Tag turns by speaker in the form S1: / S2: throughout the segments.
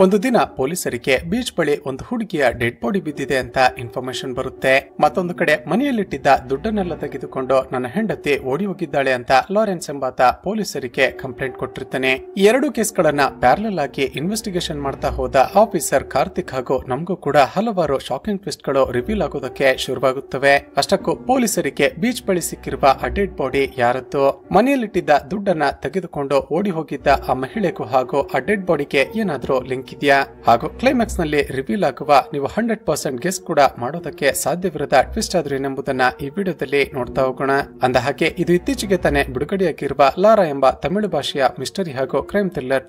S1: ಒಂದು ದಿನ ಪೊಲೀಸರಿಗೆ ಬೀಚ್ ಬಳಿ ಒಂದು ಹುಡುಗಿಯ ಡೆಡ್ ಬಾಡಿ ಬಿದ್ದಿದೆ ಅಂತ ಇನ್ಫಾರ್ಮೇಶನ್ ಬರುತ್ತೆ. ಮತ್ತೊಂದು ಕಡೆ ಮನೆಯಲ್ಲಿಟ್ಟಿದ್ದ ದುಡ್ಡನ್ನೆಲ್ಲ ತೆಗೆದುಕೊಂಡು ನನ್ನ ಹೆಂಡತಿ ಓಡಿ ಹೋಗಿದ್ದಾಳೆ ಅಂತ ಲಾರೆನ್ಸ್ ಎಂಬಾತ ಪೊಲೀಸರಿಗೆ ಕಂಪ್ಲೇಂಟ್ ಕೊಟ್ಟಿರ್ತಾನೆ. ಈ ಎರಡು ಕೇಸ್ಗಳನ್ನ ಪ್ಯಾರಲಲ್ ಆಗಿ ಇನ್ವೆಸ್ಟಿಗೇಷನ್ ಮಾಡ್ತಾ ಹೋದ ಆಫೀಸರ್ ಕಾರ್ತಿಕ್ ಹಾಗೂ ನಮಗೂ ಕೂಡ ಹಲವಾರು ಶಾಕಿಂಗ್ ಟ್ವಿಸ್ಟ್ ಗಳು ರಿವೀಲ್ ಆಗೋದಕ್ಕೆ ಶುರುವಾಗುತ್ತವೆ. ಅಷ್ಟಕ್ಕೂ ಪೊಲೀಸರಿಗೆ ಬೀಚ್ ಬಳಿ ಸಿಕ್ಕಿರುವ ಆ ಡೆಡ್ ಬಾಡಿ ಯಾರದ್ದು, ಮನೆಯಲ್ಲಿಟ್ಟಿದ್ದ ದುಡ್ಡನ್ನ ತೆಗೆದುಕೊಂಡು ಓಡಿ ಹೋಗಿದ್ದ ಆ ಮಹಿಳೆಗೂ ಹಾಗೂ ಆ ಡೆಡ್ ಬಾಡಿಗೆ ಏನಾದ್ರೂ ಲಿಂಕ್ ಇದೆಯಾ, ಹಾಗೂ ಕ್ಲೈಮ್ಯಾಕ್ಸ್ ನಲ್ಲಿ ರಿವೀಲ್ ಆಗುವ ನೀವು 100% ಗೆಸ್ ಕೂಡ ಮಾಡೋದಕ್ಕೆ ಸಾಧ್ಯವಿರದ ಟ್ವಿಸ್ಟ್ ಆದ್ರೂ ಏನೆಂಬುದನ್ನ ಈ ವಿಡಿಯೋದಲ್ಲಿ ನೋಡ್ತಾ ಹೋಗೋಣ. ಅಂದಹಾಗೆ ಇದು ಇತ್ತೀಚೆಗೆ ತಾನೇ ಬಿಡುಗಡೆಯಾಗಿರುವ ಲಾರಾ ಎಂಬ ತಮಿಳು ಭಾಷೆಯ ಮಿಸ್ಟರಿ ಹಾಗೂ ಕ್ರೈಮ್ ಥ್ರಿಲ್ಲರ್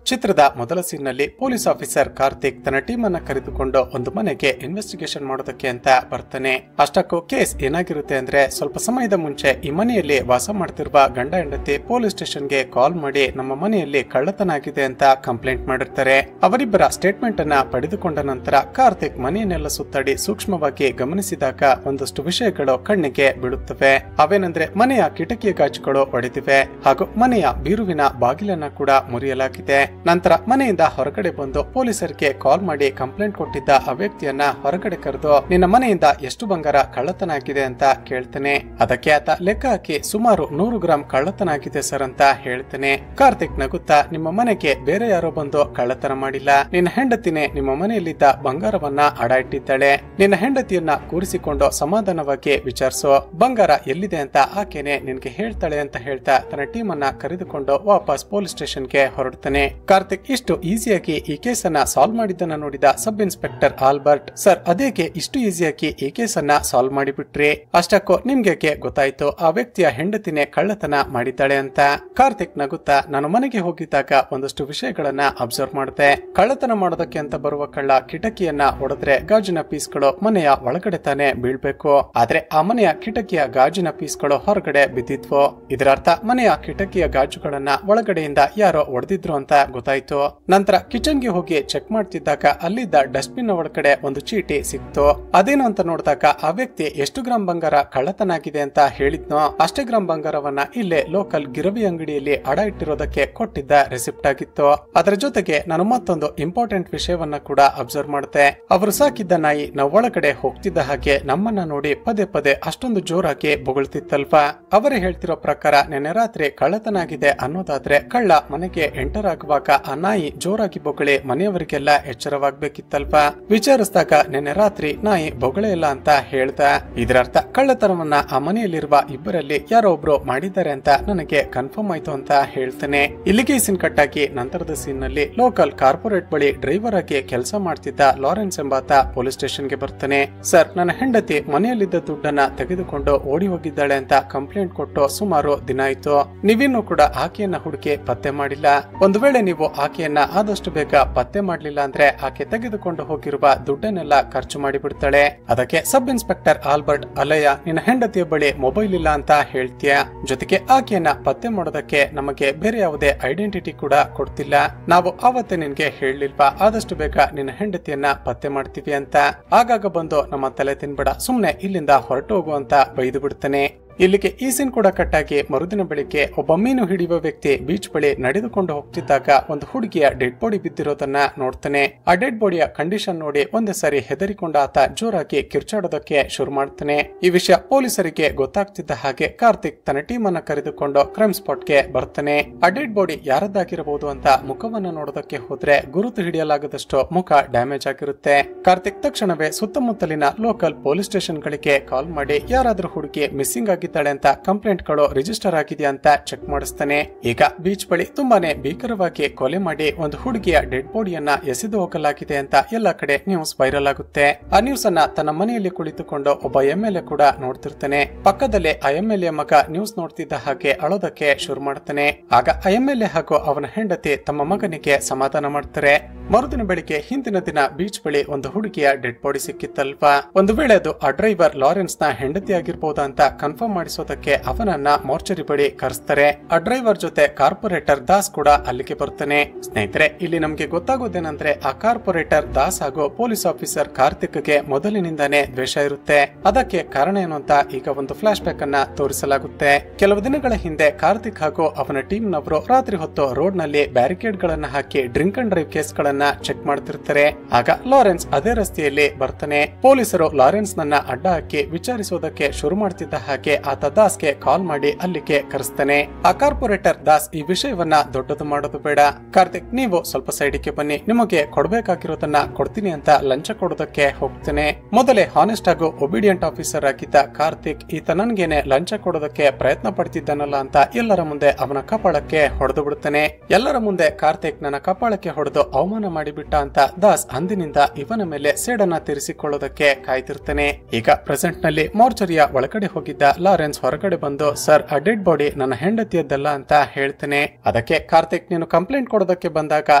S1: ಚಿತ್ರದ ಮೊದಲ ಸೀನ್ ನಲ್ಲಿ ಪೊಲೀಸ್ ಆಫೀಸರ್ ಕಾರ್ತಿಕ್ ತನ್ನ ಟೀಮ್ ಅನ್ನ ಕರೆದುಕೊಂಡು ಒಂದು ಮನೆಗೆ ಇನ್ವೆಸ್ಟಿಗೇಷನ್ ಮಾಡೋದಕ್ಕೆ ಅಂತ ಬರ್ತಾನೆ. ಅಷ್ಟಕ್ಕೂ ಕೇಸ್ ಏನಾಗಿರುತ್ತೆ ಅಂದ್ರೆ, ಸ್ವಲ್ಪ ಸಮಯದ ಮುಂಚೆ ಈ ಮನೆಯಲ್ಲಿ ವಾಸ ಮಾಡ್ತಿರುವ ಗಂಡ ಹೆಂಡತಿ ಪೊಲೀಸ್ ಸ್ಟೇಷನ್ಗೆ ಕಾಲ್ ಮಾಡಿ ನಮ್ಮ ಮನೆಯಲ್ಲಿ ಕಳ್ಳತನ ಆಗಿದೆ ಅಂತ ಕಂಪ್ಲೇಂಟ್ ಮಾಡಿರ್ತಾರೆ. ಅವರಿಬ್ಬರ ಸ್ಟೇಟ್ಮೆಂಟ್ ಅನ್ನ ಪಡೆದುಕೊಂಡ ನಂತರ ಕಾರ್ತಿಕ್ ಮನೆಯನ್ನೆಲ್ಲ ಸುತ್ತಾಡಿ ಸೂಕ್ಷ್ಮವಾಗಿ ಗಮನಿಸಿದಾಗ ಒಂದಷ್ಟು ವಿಷಯಗಳು ಕಣ್ಣಿಗೆ ಬೀಳುತ್ತವೆ. ಅವೇನಂದ್ರೆ, ಮನೆಯ ಕಿಟಕಿಯ ಗಾಜುಗಳು ಒಡೆದಿವೆ ಹಾಗೂ ಮನೆಯ ಬೀರುವಿನ ಬಾಗಿಲನ್ನ ಕೂಡ ಮುರಿಯಲಾಗಿದೆ. ನಂತರ ಮನೆಯಿಂದ ಹೊರಗಡೆ ಬಂದು ಪೊಲೀಸರಿಗೆ ಕಾಲ್ ಮಾಡಿ ಕಂಪ್ಲೇಂಟ್ ಕೊಟ್ಟಿದ್ದ ಆ ವ್ಯಕ್ತಿಯನ್ನ ಹೊರಗಡೆ ಕರೆದು ನಿನ್ನ ಮನೆಯಿಂದ ಎಷ್ಟು ಬಂಗಾರ ಕಳ್ಳತನ ಆಗಿದೆ ಅಂತ ಕೇಳ್ತಾನೆ. ಅದಕ್ಕೆ ಆತ ಲೆಕ್ಕ ಹಾಕಿ ಸುಮಾರು 100 ಗ್ರಾಂ ಕಳ್ಳತನ ಆಗಿದೆ ಸರ್ ಅಂತ ಹೇಳ್ತಾನೆ. ಕಾರ್ತಿಕ್ ನಗುತ್ತಾ, ನಿಮ್ಮ ಮನೆಗೆ ಬೇರೆ ಯಾರೋ ಬಂದು ಕಳ್ಳತನ ಮಾಡಿಲ್ಲ, ನಿನ್ನ ಹೆಂಡತಿನೇ ನಿಮ್ಮ ಮನೆಯಲ್ಲಿದ್ದ ಬಂಗಾರವನ್ನ ಅಡ ಇಟ್ಟಿದ್ದಾಳೆ. ನಿನ್ನ ಹೆಂಡತಿಯನ್ನ ಕೂರಿಸಿಕೊಂಡು ಸಮಾಧಾನವಾಗಿ ವಿಚಾರಿಸೋ, ಬಂಗಾರ ಎಲ್ಲಿದೆ ಅಂತ ಆಕೆನೆ ನಿನ್ಗೆ ಹೇಳ್ತಾಳೆ ಅಂತ ಹೇಳ್ತಾ ತನ್ನ ಟೀಮ್ ಅನ್ನ ಕರೆದುಕೊಂಡು ವಾಪಸ್ ಪೊಲೀಸ್ ಸ್ಟೇಷನ್ಗೆ ಹೊರಡ್ತಾನೆ. ಕಾರ್ತಿಕ್ ಇಷ್ಟು ಈಸಿಯಾಗಿ ಈ ಕೇಸನ್ನ ಸಾಲ್ವ್ ಮಾಡಿದ್ದನ್ನ ನೋಡಿದ ಸಬ್ ಇನ್ಸ್ಪೆಕ್ಟರ್ ಆಲ್ಬರ್ಟ್, ಸರ್ ಅದೇಕೆ ಇಷ್ಟು ಈಸಿಯಾಗಿ ಈ ಕೇಸನ್ನ ಸಾಲ್ವ್ ಮಾಡಿಬಿಟ್ರಿ, ಅಷ್ಟಕ್ಕೂ ನಿಮ್ಗೆ ಗೊತ್ತಾಯ್ತು ಆ ವ್ಯಕ್ತಿಯ ಹೆಂಡತಿನೇ ಕಳ್ಳತನ ಮಾಡಿದ್ದಾಳೆ ಅಂತ. ಕಾರ್ತಿಕ್ ನಗುತ್ತಾ, ನಾನು ಮನೆಗೆ ಹೋಗಿದ್ದಾಗ ಒಂದಷ್ಟು ವಿಷಯಗಳನ್ನ ಅಬ್ಸರ್ವ್ ಮಾಡಿದೆ. ಕಳ್ಳತನ ಮಾಡೋದಕ್ಕೆ ಅಂತ ಬರುವ ಕಳ್ಳ ಕಿಟಕಿಯನ್ನ ಹೊಡೆದ್ರೆ ಗಾಜಿನ ಪೀಸ್ಗಳು ಮನೆಯ ಒಳಗಡೆ ತಾನೇ ಬೀಳ್ಬೇಕು, ಆದ್ರೆ ಆ ಮನೆಯ ಕಿಟಕಿಯ ಗಾಜಿನ ಪೀಸ್ಗಳು ಹೊರಗಡೆ ಬಿದ್ದಿದ್ವು. ಇದರರ್ಥ ಮನೆಯ ಕಿಟಕಿಯ ಗಾಜುಗಳನ್ನ ಒಳಗಡೆಯಿಂದ ಯಾರೋ ಹೊಡೆದಿದ್ರು ಅಂತ ಗೊತ್ತಾಯ್ತು. ನಂತರ ಕಿಚನ್ ಗೆ ಹೋಗಿ ಚೆಕ್ ಮಾಡ್ತಿದ್ದಾಗ ಅಲ್ಲಿದ್ದ ಡಸ್ಟ್ ಬಿನ್ ಒಳಗಡೆ ಒಂದು ಚೀಟಿ ಸಿಕ್ತು. ಅದೇನು ಅಂತ ನೋಡಿದಾಗ ಆ ವ್ಯಕ್ತಿ ಎಷ್ಟು ಗ್ರಾಂ ಬಂಗಾರ ಕಳ್ಳತನ ಆಗಿದೆ ಅಂತ ಹೇಳಿದ್ನೋ ಅಷ್ಟೇ ಗ್ರಾಂ ಬಂಗಾರವನ್ನ ಇಲ್ಲೇ ಲೋಕಲ್ ಗಿರವಿ ಅಂಗಡಿಯಲ್ಲಿ ಅಡ ಇಟ್ಟಿರೋದಕ್ಕೆ ಕೊಟ್ಟಿದ್ದ ರೆಸಿಪ್ಟ್ ಆಗಿತ್ತು. ಅದರ ಜೊತೆಗೆ ನಾನು ಮತ್ತೊಂದು ಇಂಪಾರ್ಟೆಂಟ್ ವಿಷಯವನ್ನ ಕೂಡ ಅಬ್ಸರ್ವ್ ಮಾಡಿದೆ. ಅವರು ಸಾಕಿದ್ದ ನಾಯಿ ನಾವು ಒಳಗಡೆ ಹೋಗ್ತಿದ್ದ ಹಾಗೆ ನಮ್ಮನ್ನ ನೋಡಿ ಪದೇ ಪದೇ ಅಷ್ಟೊಂದು ಜೋರಾಗಿ ಬೊಗಳ್ತಿತ್ತಲ್ವಾ. ಅವರೇ ಹೇಳ್ತಿರೋ ಪ್ರಕಾರ ನೆನ್ನೆ ರಾತ್ರಿ ಕಳ್ಳತನ ಆಗಿದೆ ಅನ್ನೋದಾದ್ರೆ ಕಳ್ಳ ಮನೆಗೆ ಎಂಟರ್ ಆಗುವಾಗ ಆ ನಾಯಿ ಜೋರಾಗಿ ಬೊಗಳೆ ಮನೆಯವರಿಗೆಲ್ಲ ಎಚ್ಚರವಾಗ್ಬೇಕಿತ್ತಲ್ವಾ. ವಿಚಾರಿಸಿದಾಗ ನೆನ್ನೆ ರಾತ್ರಿ ನಾಯಿ ಬೊಗಳೆ ಇಲ್ಲ ಅಂತ ಹೇಳ್ದ. ಇದರರ್ಥ ಕಳ್ಳತನವನ್ನ ಆ ಮನೆಯಲ್ಲಿರುವ ಇಬ್ಬರಲ್ಲಿ ಯಾರೋ ಒಬ್ರು ಮಾಡಿದ್ದಾರೆ ಅಂತ ನನಗೆ ಕನ್ಫರ್ಮ್ ಆಯ್ತು ಅಂತ ಹೇಳ್ತಾನೆ. ಇಲ್ಲಿಗೆ ಸೀನ್ ಕಟ್ ಆಗಿ ನಂತರದ ಸೀನ್ ನಲ್ಲಿ ಲೋಕಲ್ ಕಾರ್ಪೊರೇಟ್ ಬಳಿ ಡ್ರೈವರ್ ಆಗಿ ಕೆಲಸ ಮಾಡ್ತಿದ್ದ ಲಾರೆನ್ಸ್ ಎಂಬಾತ ಪೊಲೀಸ್ ಸ್ಟೇಷನ್ ಗೆ ಬರ್ತಾನೆ. ಸರ್, ನನ್ನ ಹೆಂಡತಿ ಮನೆಯಲ್ಲಿದ್ದ ದುಡ್ಡನ್ನ ತೆಗೆದುಕೊಂಡು ಓಡಿ ಹೋಗಿದ್ದಾಳೆ ಅಂತ ಕಂಪ್ಲೇಂಟ್ ಕೊಟ್ಟು ಸುಮಾರು ದಿನ ಆಯ್ತು. ನೀವಿನ್ನೂ ಕೂಡ ಆಕೆಯನ್ನ ಹುಡುಕಿ ಪತ್ತೆ ಮಾಡಿಲ್ಲ. ಒಂದು ವೇಳೆ ನೀವು ಆಕೆಯನ್ನ ಆದಷ್ಟು ಬೇಗ ಪತ್ತೆ ಮಾಡ್ಲಿಲ್ಲ ಅಂದ್ರೆ ಆಕೆ ತೆಗೆದುಕೊಂಡು ಹೋಗಿರುವ ದುಡ್ಡನ್ನೆಲ್ಲ ಖರ್ಚು ಮಾಡಿಬಿಡ್ತಾಳೆ. ಅದಕ್ಕೆ ಸಬ್ ಇನ್ಸ್ಪೆಕ್ಟರ್ ಆಲ್ಬರ್ಟ್, ಅಲ್ಲಯ್ಯ ನಿನ್ನ ಹೆಂಡತಿಯ ಬಳಿ ಮೊಬೈಲ್ ಇಲ್ಲ ಅಂತ ಹೇಳ್ತೀಯ, ಜೊತೆಗೆ ಆಕೆಯನ್ನ ಪತ್ತೆ ಮಾಡೋದಕ್ಕೆ ನಮಗೆ ಬೇರೆ ಯಾವುದೇ ಐಡೆಂಟಿಟಿ ಕೂಡ ಕೊಡ್ತಿಲ್ಲ, ನಾವು ಅವತ್ತೇ ನಿನ್ಗೆ ಹೇಳಲಿಲ್ವಾ ಆದಷ್ಟು ಬೇಗ ನಿನ್ನ ಹೆಂಡತಿಯನ್ನ ಪತ್ತೆ ಮಾಡ್ತೀವಿ ಅಂತ. ಆಗಾಗ ಬಂದು ನಮ್ಮ ತಲೆ ತಿನ್ಬೇಡ, ಸುಮ್ನೆ ಇಲ್ಲಿಂದ ಹೊರಟು ಹೋಗುವಂತ ಬೈದು ಬಿಡ್ತಾನೆ. ಇಲ್ಲಿಗೆ ಈ ಸೀನ್ ಕೂಡ ಕಟ್ಟಾಗಿ ಮರುದಿನ ಬೆಳಿಗ್ಗೆ ಒಬ್ಬ ಮೀನು ಹಿಡಿಯುವ ವ್ಯಕ್ತಿ ಬೀಚ್ ಬಳಿ ನಡೆದುಕೊಂಡು ಹೋಗ್ತಿದ್ದಾಗ ಒಂದು ಹುಡುಗಿಯ ಡೆಡ್ ಬಾಡಿ ಬಿದ್ದಿರೋದನ್ನ ನೋಡ್ತಾನೆ. ಆ ಡೆಡ್ ಬಾಡಿಯ ಕಂಡೀಷನ್ ನೋಡಿ ಒಂದೇ ಸಾರಿ ಹೆದರಿಕೊಂಡ ಆತ ಜೋರಾಗಿ ಕಿರ್ಚಾಡೋದಕ್ಕೆ ಶುರು ಮಾಡ್ತಾನೆ. ಈ ವಿಷಯ ಪೊಲೀಸರಿಗೆ ಗೊತ್ತಾಗ್ತಿದ್ದ ಹಾಗೆ ಕಾರ್ತಿಕ್ ತನ್ನ ಟೀಮ್ ಅನ್ನ ಕರೆದುಕೊಂಡು ಕ್ರೈಮ್ ಸ್ಪಾಟ್ ಗೆ ಬರ್ತಾನೆ. ಆ ಡೆಡ್ ಬಾಡಿ ಯಾರದ್ದಾಗಿರಬಹುದು ಅಂತ ಮುಖವನ್ನ ನೋಡೋದಕ್ಕೆ ಹೋದ್ರೆ ಗುರುತು ಹಿಡಿಯಲಾಗದಷ್ಟು ಮುಖ ಡ್ಯಾಮೇಜ್ ಆಗಿರುತ್ತೆ. ಕಾರ್ತಿಕ್ ತಕ್ಷಣವೇ ಸುತ್ತಮುತ್ತಲಿನ ಲೋಕಲ್ ಪೊಲೀಸ್ ಸ್ಟೇಷನ್ ಗಳಿಗೆ ಕಾಲ್ ಮಾಡಿ ಯಾರಾದ್ರೂ ಹುಡುಗಿ ಮಿಸ್ಸಿಂಗ್ ಆಗಿ ಅಂತ ಕಂಪ್ಲೇಂಟ್ ಗಳು ರಿಜಿಸ್ಟರ್ ಆಗಿದೆಯಾ ಅಂತ ಚೆಕ್ ಮಾಡಿಸ್ತಾನೆ. ಈಗ ಬೀಚ್ ಬಳಿ ತುಂಬಾನೇ ಭೀಕರವಾಗಿ ಕೊಲೆ ಮಾಡಿ ಒಂದು ಹುಡುಗಿಯ ಡೆಡ್ ಬಾಡಿಯನ್ನ ಎಸೆದು ಹೋಗಲಾಗಿದೆ ಅಂತ ಎಲ್ಲ ಕಡೆ ನ್ಯೂಸ್ ವೈರಲ್ ಆಗುತ್ತೆ. ಆ ನ್ಯೂಸ್ ಅನ್ನ ತನ್ನ ಮನೆಯಲ್ಲಿ ಕುಳಿತುಕೊಂಡು ಒಬ್ಬ MLA ಕೂಡ ನೋಡ್ತಿರ್ತಾನೆ. ಪಕ್ಕದಲ್ಲೇ ಆ MLA ಮಗ ನ್ಯೂಸ್ ನೋಡ್ತಿದ್ದ ಹಾಗೆ ಅಳೋದಕ್ಕೆ ಶುರು ಮಾಡ್ತಾನೆ. ಆಗ ಆ MLA ಹಾಗೂ ಅವನ ಹೆಂಡತಿ ತಮ್ಮ ಮಗನಿಗೆ ಸಮಾಧಾನ ಮಾಡ್ತಾರೆ. ಮರುದಿನ ಬೆಳಿಗ್ಗೆ ಹಿಂದಿನ ದಿನ ಬೀಚ್ ಬಳಿ ಒಂದು ಹುಡುಗಿಯ ಡೆಡ್ ಬಾಡಿ ಸಿಕ್ಕಿತ್ತಲ್ವಾ. ಒಂದು ವೇಳೆ ಅದು ಆ ಡ್ರೈವರ್ ಲಾರೆನ್ಸ್ ನ ಹೆಂಡತಿ ಆಗಿರ್ಬೋದಾ ಅಂತ ಕನ್ಫರ್ಮ್ ಮಾಡಿಸೋದಕ್ಕೆ ಅವನನ್ನ ಮೋರ್ಚರಿ ಬಳಿ ಕರೆಸ್ತಾರೆ. ಆ ಡ್ರೈವರ್ ಜೊತೆ ಕಾರ್ಪೊರೇಟರ್ ದಾಸ್ ಕೂಡ ಅಲ್ಲಿಗೆ ಬರ್ತಾನೆ. ಸ್ನೇಹಿತರೆ, ಇಲ್ಲಿ ನಮ್ಗೆ ಗೊತ್ತಾಗೋದೇನಂದ್ರೆ ಆ ಕಾರ್ಪೊರೇಟರ್ ದಾಸ್ ಹಾಗೂ ಪೊಲೀಸ್ ಆಫೀಸರ್ ಕಾರ್ತಿಕ್ಗೆ ಮೊದಲಿನಿಂದಾನೇ ದ್ವೇಷ ಇರುತ್ತೆ. ಅದಕ್ಕೆ ಕಾರಣ ಏನು ಅಂತ ಈಗ ಒಂದು ಫ್ಲಾಶ್ ಬ್ಯಾಕ್ ಅನ್ನ ತೋರಿಸಲಾಗುತ್ತೆ. ಕೆಲವು ದಿನಗಳ ಹಿಂದೆ ಕಾರ್ತಿಕ್ ಹಾಗೂ ಅವನ ಟೀಮ್ ನವರು ರಾತ್ರಿ ಹೊತ್ತು ರೋಡ್ ನಲ್ಲಿ ಬ್ಯಾರಿಕೇಡ್ ಗಳನ್ನ ಹಾಕಿ ಡ್ರಿಂಕ್ ಅಂಡ್ ಡ್ರೈವ್ ಕೇಸ್ ಗಳನ್ನ ಚೆಕ್ ಮಾಡ್ತಿರ್ತಾರೆ. ಆಗ ಲಾರೆನ್ಸ್ ಅದೇ ರಸ್ತೆಯಲ್ಲಿ ಬರ್ತಾನೆ. ಪೊಲೀಸರು ಲಾರೆನ್ಸ್ ನನ್ನ ಅಡ್ಡ ಹಾಕಿ ವಿಚಾರಿಸೋದಕ್ಕೆ ಶುರು ಮಾಡ್ತಿದ್ದ ಹಾಗೆ ಆತ ದಾಸ್ಗೆ ಕಾಲ್ ಮಾಡಿ ಅಲ್ಲಿಗೆ ಕರೆಸ್ತಾನೆ. ಆ ಕಾರ್ಪೊರೇಟರ್ ದಾಸ್ ಈ ವಿಷಯವನ್ನ ದೊಡ್ಡದು ಮಾಡೋದು ಬೇಡ, ಕಾರ್ತಿಕ್ ನೀವು ಸ್ವಲ್ಪ ಸೈಡಿಗೆ ಬನ್ನಿ, ನಿಮಗೆ ಕೊಡ್ಬೇಕಾಗಿರೋದನ್ನ ಕೊಡ್ತೀನಿ ಅಂತ ಲಂಚ ಕೊಡೋದಕ್ಕೆ ಹೋಗ್ತಾನೆ. ಮೊದಲೇ ಹಾನೆಸ್ಟ್ ಹಾಗೂ ಒಬಿಡಿಯಂಟ್ ಆಫೀಸರ್ ಆಗಿದ್ದ ಕಾರ್ತಿಕ್ ಈತ ನನ್ಗೇನೆ ಲಂಚ ಕೊಡೋದಕ್ಕೆ ಪ್ರಯತ್ನ ಪಡ್ತಿದ್ದಾನಲ್ಲ ಅಂತ ಎಲ್ಲರ ಮುಂದೆ ಅವನ ಕಪಾಳಕ್ಕೆ ಹೊಡೆದು ಬಿಡುತ್ತಾನೆ. ಎಲ್ಲರ ಮುಂದೆ ಕಾರ್ತಿಕ್ ನನ್ನ ಕಪಾಳಕ್ಕೆ ಹೊಡೆದು ಅವಮಾನ ಮಾಡಿಬಿಟ್ಟ ಅಂತ ದಾಸ್ ಅಂದಿನಿಂದ ಇವನ ಮೇಲೆ ಸೇಡನ್ನ ತೀರಿಸಿಕೊಳ್ಳೋದಕ್ಕೆ ಕಾಯ್ತಿರ್ತಾನೆ. ಈಗ ಪ್ರೆಸೆಂಟ್ ನಲ್ಲಿ ಮೋರ್ಚರಿಯ ಒಳಗಡೆ ಹೋಗಿದ್ದ ಲಾರೆನ್ಸ್ ಹೊರಗಡೆ ಬಂದು ಸರ್ ಆ ಡೆಡ್ ಬಾಡಿ ನನ್ನ ಹೆಂಡತಿಯದ್ದಲ್ಲ ಅಂತ ಹೇಳ್ತಾನೆ. ಅದಕ್ಕೆ ಕಾರ್ತಿಕ್ ನೀನು ಕಂಪ್ಲೇಂಟ್ ಕೊಡೋದಕ್ಕೆ ಬಂದಾಗ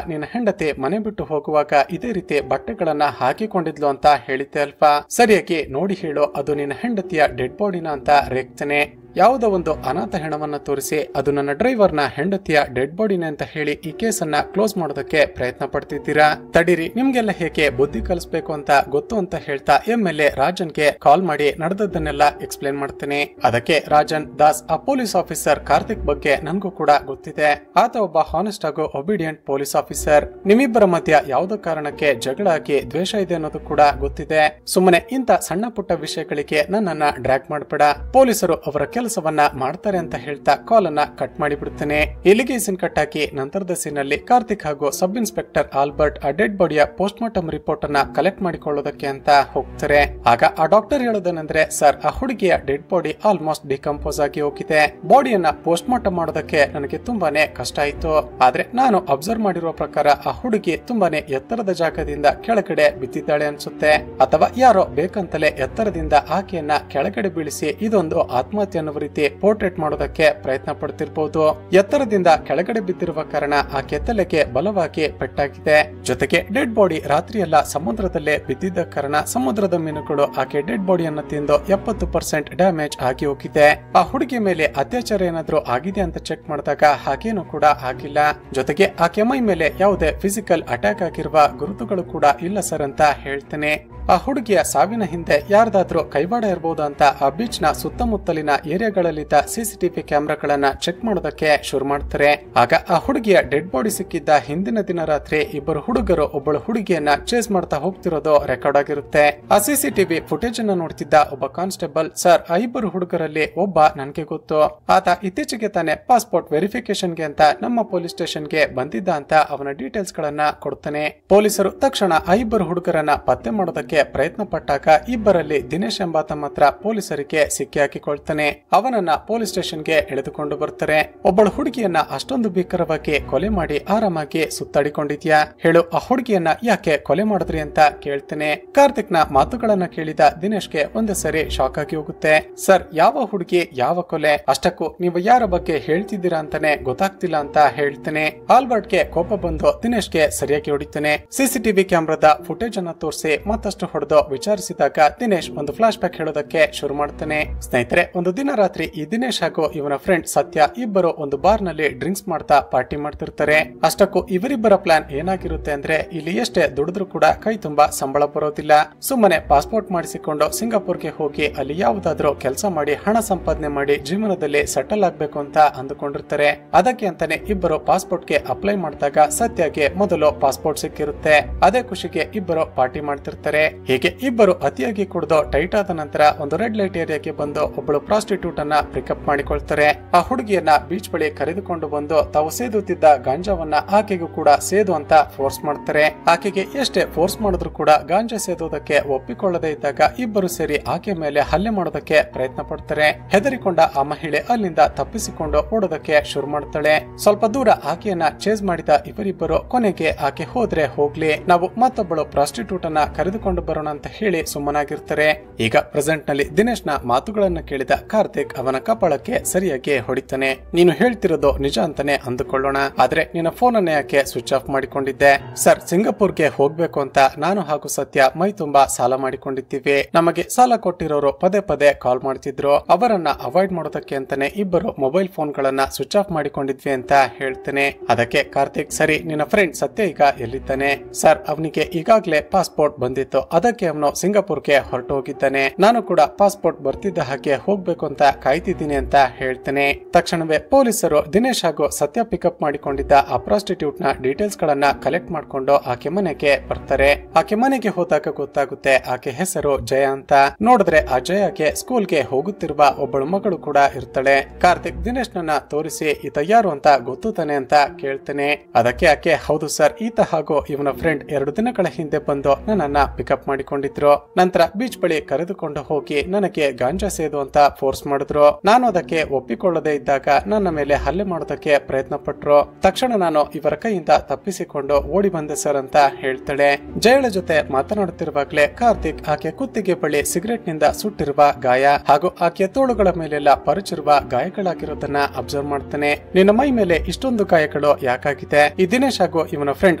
S1: ನಿನ್ನ ಹೆಂಡತಿ ಮನೆ ಬಿಟ್ಟು ಹೋಗುವಾಗ ಇದೇ ರೀತಿ ಬಟ್ಟೆಗಳನ್ನ ಹಾಕಿಕೊಂಡಿದ್ಲು ಅಂತ ಹೇಳಿದ್ದೆ ಅಲ್ವಾ, ಸರಿಯಾಗಿ ನೋಡಿ ಹೇಳು ಅದು ನಿನ್ನ ಹೆಂಡತಿಯ ಡೆಡ್ ಬಾಡಿನ ಅಂತ ರೇಗ್ತಾನೆ. ಯಾವುದೋ ಒಂದು ಅನಾಥ ಹೆಣವನ್ನ ತೋರಿಸಿ ಅದು ನನ್ನ ಡ್ರೈವರ್ ನ ಹೆಂಡತಿಯ ಡೆಡ್ ಬಾಡಿನ ಅಂತ ಹೇಳಿ ಈ ಕೇಸನ್ನ ಕ್ಲೋಸ್ ಮಾಡೋದಕ್ಕೆ ಪ್ರಯತ್ನ ಪಡ್ತಿದ್ದೀರಾ, ತಡೀರಿ ನಿಮ್ಗೆಲ್ಲ ಹೇಗೆ ಬುದ್ಧಿ ಕಲಿಸ್ಬೇಕು ಅಂತ ಗೊತ್ತು ಅಂತ ಹೇಳ್ತಾ MLA ರಾಜನ್ಗೆ ಕಾಲ್ ಮಾಡಿ ನಡೆದದ್ದನ್ನೆಲ್ಲ ಎಕ್ಸ್ಪ್ಲೇನ್ ಮಾಡ್ತೇನೆ. ಅದಕ್ಕೆ ರಾಜನ್ ದಾಸ್ ಆ ಪೊಲೀಸ್ ಆಫೀಸರ್ ಕಾರ್ತಿಕ್ ಬಗ್ಗೆ ನನ್ಗೂ ಕೂಡ ಗೊತ್ತಿದೆ, ಆತ ಒಬ್ಬ ಹಾನೆಸ್ಟ್ ಹಾಗೂ ಒಬಿಡಿಯಂಟ್ ಪೊಲೀಸ್ ಆಫೀಸರ್, ನಿಮ್ಮಿಬ್ಬರ ಮಧ್ಯ ಯಾವುದೋ ಕಾರಣಕ್ಕೆ ಜಗಳ ಆಗಿ ದ್ವೇಷ ಇದೆ ಅನ್ನೋದು ಕೂಡ ಗೊತ್ತಿದೆ, ಸುಮ್ಮನೆ ಇಂತ ಸಣ್ಣ ಪುಟ್ಟ ವಿಷಯಗಳಿಗೆ ನನ್ನನ್ನ ಡ್ರ್ಯಾಗ್ ಮಾಡಬೇಡ, ಪೊಲೀಸರು ಅವರ ಕೆಲಸವನ್ನ ಮಾಡ್ತಾರೆ ಅಂತ ಹೇಳ್ತಾ ಕಾಲ್ ಅನ್ನ ಕಟ್ ಮಾಡಿಬಿಡ್ತಾನೆ. ಇಲ್ಲಿಗೆ ಸೀನ್ ಕಟ್ ಹಾಕಿ ನಂತರದ ಸೀನ್ ಅಲ್ಲಿ ಕಾರ್ತಿಕ್ ಹಾಗೂ ಸಬ್ ಇನ್ಸ್ಪೆಕ್ಟರ್ ಆಲ್ಬರ್ಟ್ ಆ ಡೆಡ್ ಬಾಡಿಯ ಪೋಸ್ಟ್ ಮಾರ್ಟಮ್ ರಿಪೋರ್ಟ್ ಅನ್ನ ಕಲೆಕ್ಟ್ ಮಾಡಿಕೊಳ್ಳೋದಕ್ಕೆ ಅಂತ ಹೋಗ್ತಾರೆ. ಆಗ ಆ ಡಾಕ್ಟರ್ ಹೇಳೋದೇನೆಂದ್ರೆ ಸರ್ ಆ ಹುಡುಗಿಯ ಡೆಡ್ ಬಾಡಿ ಆಲ್ಮೋಸ್ಟ್ ಡಿಕಂಪೋಸ್ ಆಗಿ ಹೋಗಿದೆ, ಬಾಡಿಯನ್ನ ಪೋಸ್ಟ್ ಮಾರ್ಟಮ್ ಮಾಡೋದಕ್ಕೆ ನನಗೆ ತುಂಬಾನೇ ಕಷ್ಟ ಆಯ್ತು, ಆದ್ರೆ ನಾನು ಅಬ್ಸರ್ವ್ ಮಾಡಿರುವ ಪ್ರಕಾರ ಆ ಹುಡುಗಿ ತುಂಬಾನೇ ಎತ್ತರದ ಜಾಗದಿಂದ ಕೆಳಗಡೆ ಬಿದ್ದಿದ್ದಾಳೆ ಅನ್ಸುತ್ತೆ, ಅಥವಾ ಯಾರೋ ಬೇಕಂತಲೇ ಎತ್ತರದಿಂದ ಆಕೆಯನ್ನ ಕೆಳಗಡೆ ಬೀಳಿಸಿ ಇದೊಂದು ಆತ್ಮಹತ್ಯೆ ಅನ್ನುವ ರೀತಿ ಪೋರ್ಟ್ರೇಟ್ ಮಾಡೋದಕ್ಕೆ ಪ್ರಯತ್ನ ಪಡ್ತಿರ್ಬಹುದು. ಎತ್ತರದಿಂದ ಕೆಳಗಡೆ ಬಿದ್ದಿರುವ ಕಾರಣ ಆಕೆ ತಲೆಗೆ ಬಲವಾಗಿ ಪೆಟ್ಟಾಗಿದೆ, ಜೊತೆಗೆ ಡೆಡ್ ಬಾಡಿ ರಾತ್ರಿಯೆಲ್ಲ ಸಮುದ್ರದಲ್ಲೇ ಬಿದ್ದಿದ್ದ ಕಾರಣ ಸಮುದ್ರದ ಮೀನುಗಳು ಆಕೆ ಡೆಡ್ ಬಾಡಿಯನ್ನು ತಿಂದು 70% ಡ್ಯಾಮೇಜ್ ಆಗಿ ಹೋಗಿದೆ. ಆ ಹುಡುಗಿ ಮೇಲೆ ಅತ್ಯಾಚಾರ ಏನಾದ್ರೂ ಆಗಿದೆ ಅಂತ ಚೆಕ್ ಮಾಡಿದಾಗ ಹಾಗೇನು ಕೂಡ ಆಗಿಲ್ಲ, ಜೊತೆಗೆ ಆಕೆ ಮೈ ಮೇಲೆ ಯಾವುದೇ ಫಿಸಿಕಲ್ ಅಟ್ಯಾಕ್ ಆಗಿರುವ ಗುರುತುಗಳು ಕೂಡ ಇಲ್ಲ ಸರ್ ಅಂತ ಹೇಳ್ತೇನೆ. ಆ ಹುಡುಗಿಯ ಸಾವಿನ ಹಿಂದೆ ಯಾರ್ದಾದ್ರೂ ಕೈವಾಡ ಇರಬಹುದು ಅಂತ ಆ ಬೀಚ್ ನ ಸುತ್ತಮುತ್ತಲಿನ ಏರಿಯಾಗಳಲ್ಲಿದ್ದ CCTV ಕ್ಯಾಮೆರಾಗಳನ್ನ ಚೆಕ್ ಮಾಡೋದಕ್ಕೆ ಶುರು ಮಾಡ್ತಾರೆ. ಆಗ ಆ ಹುಡುಗಿಯ ಡೆಡ್ ಬಾಡಿ ಸಿಕ್ಕಿದ್ದ ಹಿಂದಿನ ದಿನ ರಾತ್ರಿ ಇಬ್ಬರು ಹುಡುಗರು ಒಬ್ಬಳು ಹುಡುಗಿಯನ್ನ ಚೇಸ್ ಮಾಡ್ತಾ ಹೋಗ್ತಿರೋದು ರೆಕಾರ್ಡ್ ಆಗಿರುತ್ತೆ. ಆ CCTV ಫುಟೇಜ್ ಅನ್ನ ನೋಡ್ತಿದ್ದ ಒಬ್ಬ ಕಾನ್ಸ್ಟೇಬಲ್ ಸರ್ ಆ ಇಬ್ಬರು ಹುಡುಗರಲ್ಲಿ ಒಬ್ಬ ನನ್ಗೆ ಗೊತ್ತು, ಆತ ಇತ್ತೀಚೆಗೆ ತಾನೆ ಪಾಸ್ಪೋರ್ಟ್ ವೆರಿಫಿಕೇಶನ್ ಗೆ ಅಂತ ನಮ್ಮ ಪೊಲೀಸ್ ಸ್ಟೇಷನ್ ಗೆ ಬಂದಿದ್ದ ಅಂತ ಅವನ ಡೀಟೇಲ್ಸ್ ಗಳನ್ನ ಕೊಡ್ತಾನೆ. ಪೊಲೀಸರು ತಕ್ಷಣ ಆ ಇಬ್ಬರು ಹುಡುಗರನ್ನ ಪತ್ತೆ ಮಾಡೋದಕ್ಕೆ ಪ್ರಯತ್ನ ಪಟ್ಟಾಗ ಇಬ್ಬರಲ್ಲಿ ದಿನೇಶ್ ಎಂಬಾತ ಮಾತ್ರ ಪೊಲೀಸರಿಗೆ ಸಿಕ್ಕಿ ಹಾಕಿಕೊಳ್ತಾನೆ. ಅವನನ್ನ ಪೊಲೀಸ್ ಸ್ಟೇಷನ್ಗೆ ಎಳೆದುಕೊಂಡು ಬರ್ತಾರೆ. ಒಬ್ಬಳು ಹುಡುಗಿಯನ್ನ ಅಷ್ಟೊಂದು ಭೀಕರವಾಗಿ ಕೊಲೆ ಮಾಡಿ ಆರಾಮಾಗಿ ಸುತ್ತಾಡಿಕೊಂಡಿದ್ಯಾ, ಹೇಳು ಆ ಹುಡುಗಿಯನ್ನ ಯಾಕೆ ಕೊಲೆ ಮಾಡಿದ್ರಿ ಅಂತ ಕೇಳ್ತೇನೆ. ಕಾರ್ತಿಕ್ ನ ಮಾತುಗಳನ್ನ ಕೇಳಿದ ದಿನೇಶ್ಗೆ ಒಂದೇ ಸರಿ ಶಾಕ್ ಆಗಿ ಹೋಗುತ್ತೆ. ಸರ್ ಯಾವ ಹುಡುಗಿ ಯಾವ ಕೊಲೆ, ಅಷ್ಟಕ್ಕೂ ನೀವು ಯಾರ ಬಗ್ಗೆ ಹೇಳ್ತಿದ್ದೀರಾ ಅಂತಾನೆ ಗೊತ್ತಾಗ್ತಿಲ್ಲ ಅಂತ ಹೇಳ್ತೇನೆ. ಆಲ್ಬರ್ಟ್ಗೆ ಕೋಪ ಬಂದು ದಿನೇಶ್ಗೆ ಸರಿಯಾಗಿ ಹೊಡಿತಾನೆ. CCTV ಕ್ಯಾಮೆರಾದ ಫುಟೇಜ್ ಅನ್ನ ತೋರಿಸಿ ಮತ್ತಷ್ಟು ಹೊಡೆದು ವಿಚಾರಿಸಿದಾಗ ದಿನೇಶ್ ಒಂದು ಫ್ಲಾಶ್ ಬ್ಯಾಕ್ ಹೇಳೋದಕ್ಕೆ ಶುರು ಮಾಡ್ತಾನೆ. ಸ್ನೇಹಿತರೆ, ಒಂದು ದಿನ ರಾತ್ರಿ ಈ ದಿನೇಶ್ ಹಾಗೂ ಇವನ ಫ್ರೆಂಡ್ ಸತ್ಯ ಇಬ್ಬರು ಒಂದು ಬಾರ್ ನಲ್ಲಿ ಡ್ರಿಂಕ್ಸ್ ಮಾಡ್ತಾ ಪಾರ್ಟಿ ಮಾಡ್ತಿರ್ತಾರೆ. ಅಷ್ಟಕ್ಕೂ ಇವರಿಬ್ಬರ ಪ್ಲಾನ್ ಏನಾಗಿರುತ್ತೆ ಅಂದ್ರೆ ಇಲ್ಲಿ ಎಷ್ಟೇ ದುಡಿದ್ರು ಕೂಡ ಕೈ ತುಂಬಾ ಸಂಬಳ ಬರೋದಿಲ್ಲ, ಸುಮ್ಮನೆ ಪಾಸ್ಪೋರ್ಟ್ ಮಾಡಿಸಿಕೊಂಡು ಸಿಂಗಾಪುರ್ಗೆ ಹೋಗಿ ಅಲ್ಲಿ ಯಾವುದಾದ್ರೂ ಕೆಲಸ ಮಾಡಿ ಹಣ ಸಂಪಾದನೆ ಮಾಡಿ ಜೀವನದಲ್ಲಿ ಸೆಟಲ್ ಆಗ್ಬೇಕು ಅಂತ ಅಂದುಕೊಂಡಿರ್ತಾರೆ. ಅದಕ್ಕೆ ಅಂತಾನೆ ಇಬ್ಬರು ಪಾಸ್ಪೋರ್ಟ್ ಗೆ ಅಪ್ಲೈ ಮಾಡಿದಾಗ ಸತ್ಯಗೆ ಮೊದಲು ಪಾಸ್ಪೋರ್ಟ್ ಸಿಕ್ಕಿರುತ್ತೆ. ಅದೇ ಖುಷಿಗೆ ಇಬ್ಬರು ಪಾರ್ಟಿ ಮಾಡ್ತಿರ್ತಾರೆ. ಹೀಗೆ ಇಬ್ಬರು ಅತಿಯಾಗಿ ಕುಡಿದು ಟೈಟ್ ಆದ ನಂತರ ಒಂದು ರೆಡ್ ಲೈಟ್ ಏರಿಯಾಗೆ ಬಂದು ಒಬ್ಬಳು ಪ್ರಾಸ್ಟಿಟ್ಯೂಟ್ ಅನ್ನ ಪಿಕಪ್ ಮಾಡಿಕೊಳ್ತಾರೆ. ಆ ಹುಡುಗಿಯನ್ನ ಬೀಚ್ ಬಳಿ ಕರೆದುಕೊಂಡು ಬಂದು ತಾವು ಸೇದುತ್ತಿದ್ದ ಗಾಂಜಾವನ್ನ ಆಕೆಗೂ ಕೂಡ ಸೇದು ಅಂತ ಫೋರ್ಸ್ ಮಾಡ್ತಾರೆ. ಆಕೆಗೆ ಎಷ್ಟೇ ಫೋರ್ಸ್ ಮಾಡಿದ್ರು ಕೂಡ ಗಾಂಜಾ ಸೇದೋದಕ್ಕೆ ಒಪ್ಪಿಕೊಳ್ಳದೆ ಇದ್ದಾಗ ಇಬ್ಬರು ಸೇರಿ ಆಕೆ ಮೇಲೆ ಹಲ್ಲೆ ಮಾಡೋದಕ್ಕೆ ಪ್ರಯತ್ನ ಪಡ್ತಾರೆ. ಹೆದರಿಕೊಂಡ ಆ ಮಹಿಳೆ ಅಲ್ಲಿಂದ ತಪ್ಪಿಸಿಕೊಂಡು ಓಡೋದಕ್ಕೆ ಶುರು ಮಾಡ್ತಾಳೆ. ಸ್ವಲ್ಪ ದೂರ ಆಕೆಯನ್ನ ಚೇಸ್ ಮಾಡಿದ ಇವರಿಬ್ಬರು ಕೊನೆಗೆ ಆಕೆ ಹೋದ್ರೆ ಹೋಗ್ಲಿ, ನಾವು ಮತ್ತೊಬ್ಬಳು ಪ್ರಾಸ್ಟಿಟ್ಯೂಟ್ ಅನ್ನ ಕರೆದುಕೊಂಡು ಬರೋಣ ಅಂತ ಹೇಳಿ ಸುಮ್ಮನಾಗಿರ್ತಾರೆ. ಈಗ ಪ್ರೆಸೆಂಟ್ ನಲ್ಲಿ ದಿನೇಶ್ ನ ಮಾತುಗಳನ್ನ ಕೇಳಿದ ಕಾರ್ತಿಕ್ ಅವನ ಕಪಾಳಕ್ಕೆ ಸರಿಯಾಗಿ ಹೊಡಿತಾನೆ. ನೀನು ಹೇಳ್ತಿರೋದು ನಿಜ ಅಂತಾನೆ ಅಂದುಕೊಳ್ಳೋಣ, ಆದ್ರೆ ನಿನ್ನ ಫೋನ್ ಅನ್ನ ಯಾಕೆ ಸ್ವಿಚ್ ಆಫ್ ಮಾಡಿಕೊಂಡಿದ್ದೆ? ಸರ್ ಸಿಂಗಾಪುರ್ಗೆ ಹೋಗ್ಬೇಕು ಅಂತ ನಾನು ಹಾಗೂ ಸತ್ಯ ಮೈ ತುಂಬಾ ಸಾಲ ಮಾಡಿಕೊಂಡಿದ್ದೀವಿ, ನಮಗೆ ಸಾಲ ಕೊಟ್ಟಿರೋರು ಪದೇ ಪದೇ ಕಾಲ್ ಮಾಡ್ತಿದ್ರು, ಬಂದಿದ್ರು. ಅವರನ್ನ ಅವಾಯ್ಡ್ ಮಾಡೋದಕ್ಕೆ ಅಂತಾನೆ ಇಬ್ಬರು ಮೊಬೈಲ್ ಫೋನ್ ಗಳನ್ನ ಸ್ವಿಚ್ ಆಫ್ ಮಾಡಿಕೊಂಡಿದ್ವಿ ಅಂತ ಹೇಳ್ತೇನೆ. ಅದಕ್ಕೆ ಕಾರ್ತಿಕ್, ಸರಿ ನಿನ್ನ ಫ್ರೆಂಡ್ ಸತ್ಯ ಈಗ ಎಲ್ಲಿದ್ದಾನೆ? ಸರ್, ಅವನಿಗೆ ಈಗಾಗ್ಲೇ ಪಾಸ್ಪೋರ್ಟ್ ಬಂದಿತ್ತು, ಅದಕ್ಕೆ ಅವನು ಸಿಂಗಾಪುರ್ಗೆ ಹೊರಟು ಹೋಗಿದ್ದಾನೆ. ನಾನು ಕೂಡ ಪಾಸ್ಪೋರ್ಟ್ ಬರ್ತಿದ್ದ ಹಾಗೆ ಹೋಗ್ಬೇಕು ಅಂತ ಕಾಯ್ತಿದ್ದೀನಿ ಅಂತ ಹೇಳ್ತೇನೆ. ತಕ್ಷಣವೇ ಪೊಲೀಸರು ದಿನೇಶ್ ಹಾಗೂ ಸತ್ಯ ಪಿಕಪ್ ಮಾಡಿಕೊಂಡಿದ್ದ ಆ ಪ್ರಾಸ್ಟಿಟ್ಯೂಟ್ ನ ಡೀಟೇಲ್ಸ್ ಗಳನ್ನ ಕಲೆಕ್ಟ್ ಮಾಡ್ಕೊಂಡು ಆಕೆ ಮನೆಗೆ ಬರ್ತಾರೆ. ಆಕೆ ಮನೆಗೆ ಹೋದಾಗ ಗೊತ್ತಾಗುತ್ತೆ ಆಕೆ ಹೆಸರು ಜಯ ಅಂತ. ನೋಡಿದ್ರೆ ಆ ಜಯಗೆ ಸ್ಕೂಲ್ಗೆ ಹೋಗುತ್ತಿರುವ ಒಬ್ಬಳು ಮಗಳು ಕೂಡ ಇರ್ತಾಳೆ. ಕಾರ್ತಿಕ್ ದಿನೇಶ್ ನನ್ನ ತೋರಿಸಿ ಈತ ಯಾರು ಅಂತ ಗೊತ್ತುತ್ತಾನೆ ಅಂತ ಕೇಳ್ತೇನೆ. ಅದಕ್ಕೆ ಆಕೆ, ಹೌದು ಸರ್, ಈತ ಹಾಗೂ ಇವನ ಫ್ರೆಂಡ್ 2 ದಿನಗಳ ಹಿಂದೆ ಬಂದು ನನ್ನನ್ನ ಪಿಕಪ್ ಮಾಡಿಕೊಂಡಿದ್ರು. ನಂತರ ಬೀಚ್ ಬಳಿ ಕರೆದುಕೊಂಡು ಹೋಗಿ ನನಗೆ ಗಾಂಜಾ ಸೇದು ಅಂತ ಫೋರ್ಸ್ ಮಾಡಿದ್ರು. ನಾನು ಅದಕ್ಕೆ ಒಪ್ಪಿಕೊಳ್ಳದೆ ಇದ್ದಾಗ ನನ್ನ ಮೇಲೆ ಹಲ್ಲೆ ಮಾಡೋದಕ್ಕೆ ಪ್ರಯತ್ನ ಪಟ್ರು. ತಕ್ಷಣ ನಾನು ಇವರ ಕೈಯಿಂದ ತಪ್ಪಿಸಿಕೊಂಡು ಓಡಿ ಬಂದೆ ಸರ್ ಅಂತ ಹೇಳ್ತಾಳೆ. ಜಯಳ ಜೊತೆ ಮಾತನಾಡುತ್ತಿರುವಾಗಲೇ ಕಾರ್ತಿಕ್ ಆಕೆ ಕುತ್ತಿಗೆ ಬಳಿ ಸಿಗರೆಟ್ ನಿಂದ ಸುಟ್ಟಿರುವ ಗಾಯ ಹಾಗೂ ಆಕೆಯ ತೋಳುಗಳ ಮೇಲೆಲ್ಲ ಪರಚಿರುವ ಗಾಯಗಳಾಗಿರೋದನ್ನ ಅಬ್ಸರ್ವ್ ಮಾಡ್ತಾನೆ. ನಿನ್ನ ಮೈ ಮೇಲೆ ಇಷ್ಟೊಂದು ಗಾಯಗಳು ಯಾಕಾಗಿದೆ? ಈ ದಿನೇಶ್ ಹಾಗೂ ಇವನ ಫ್ರೆಂಡ್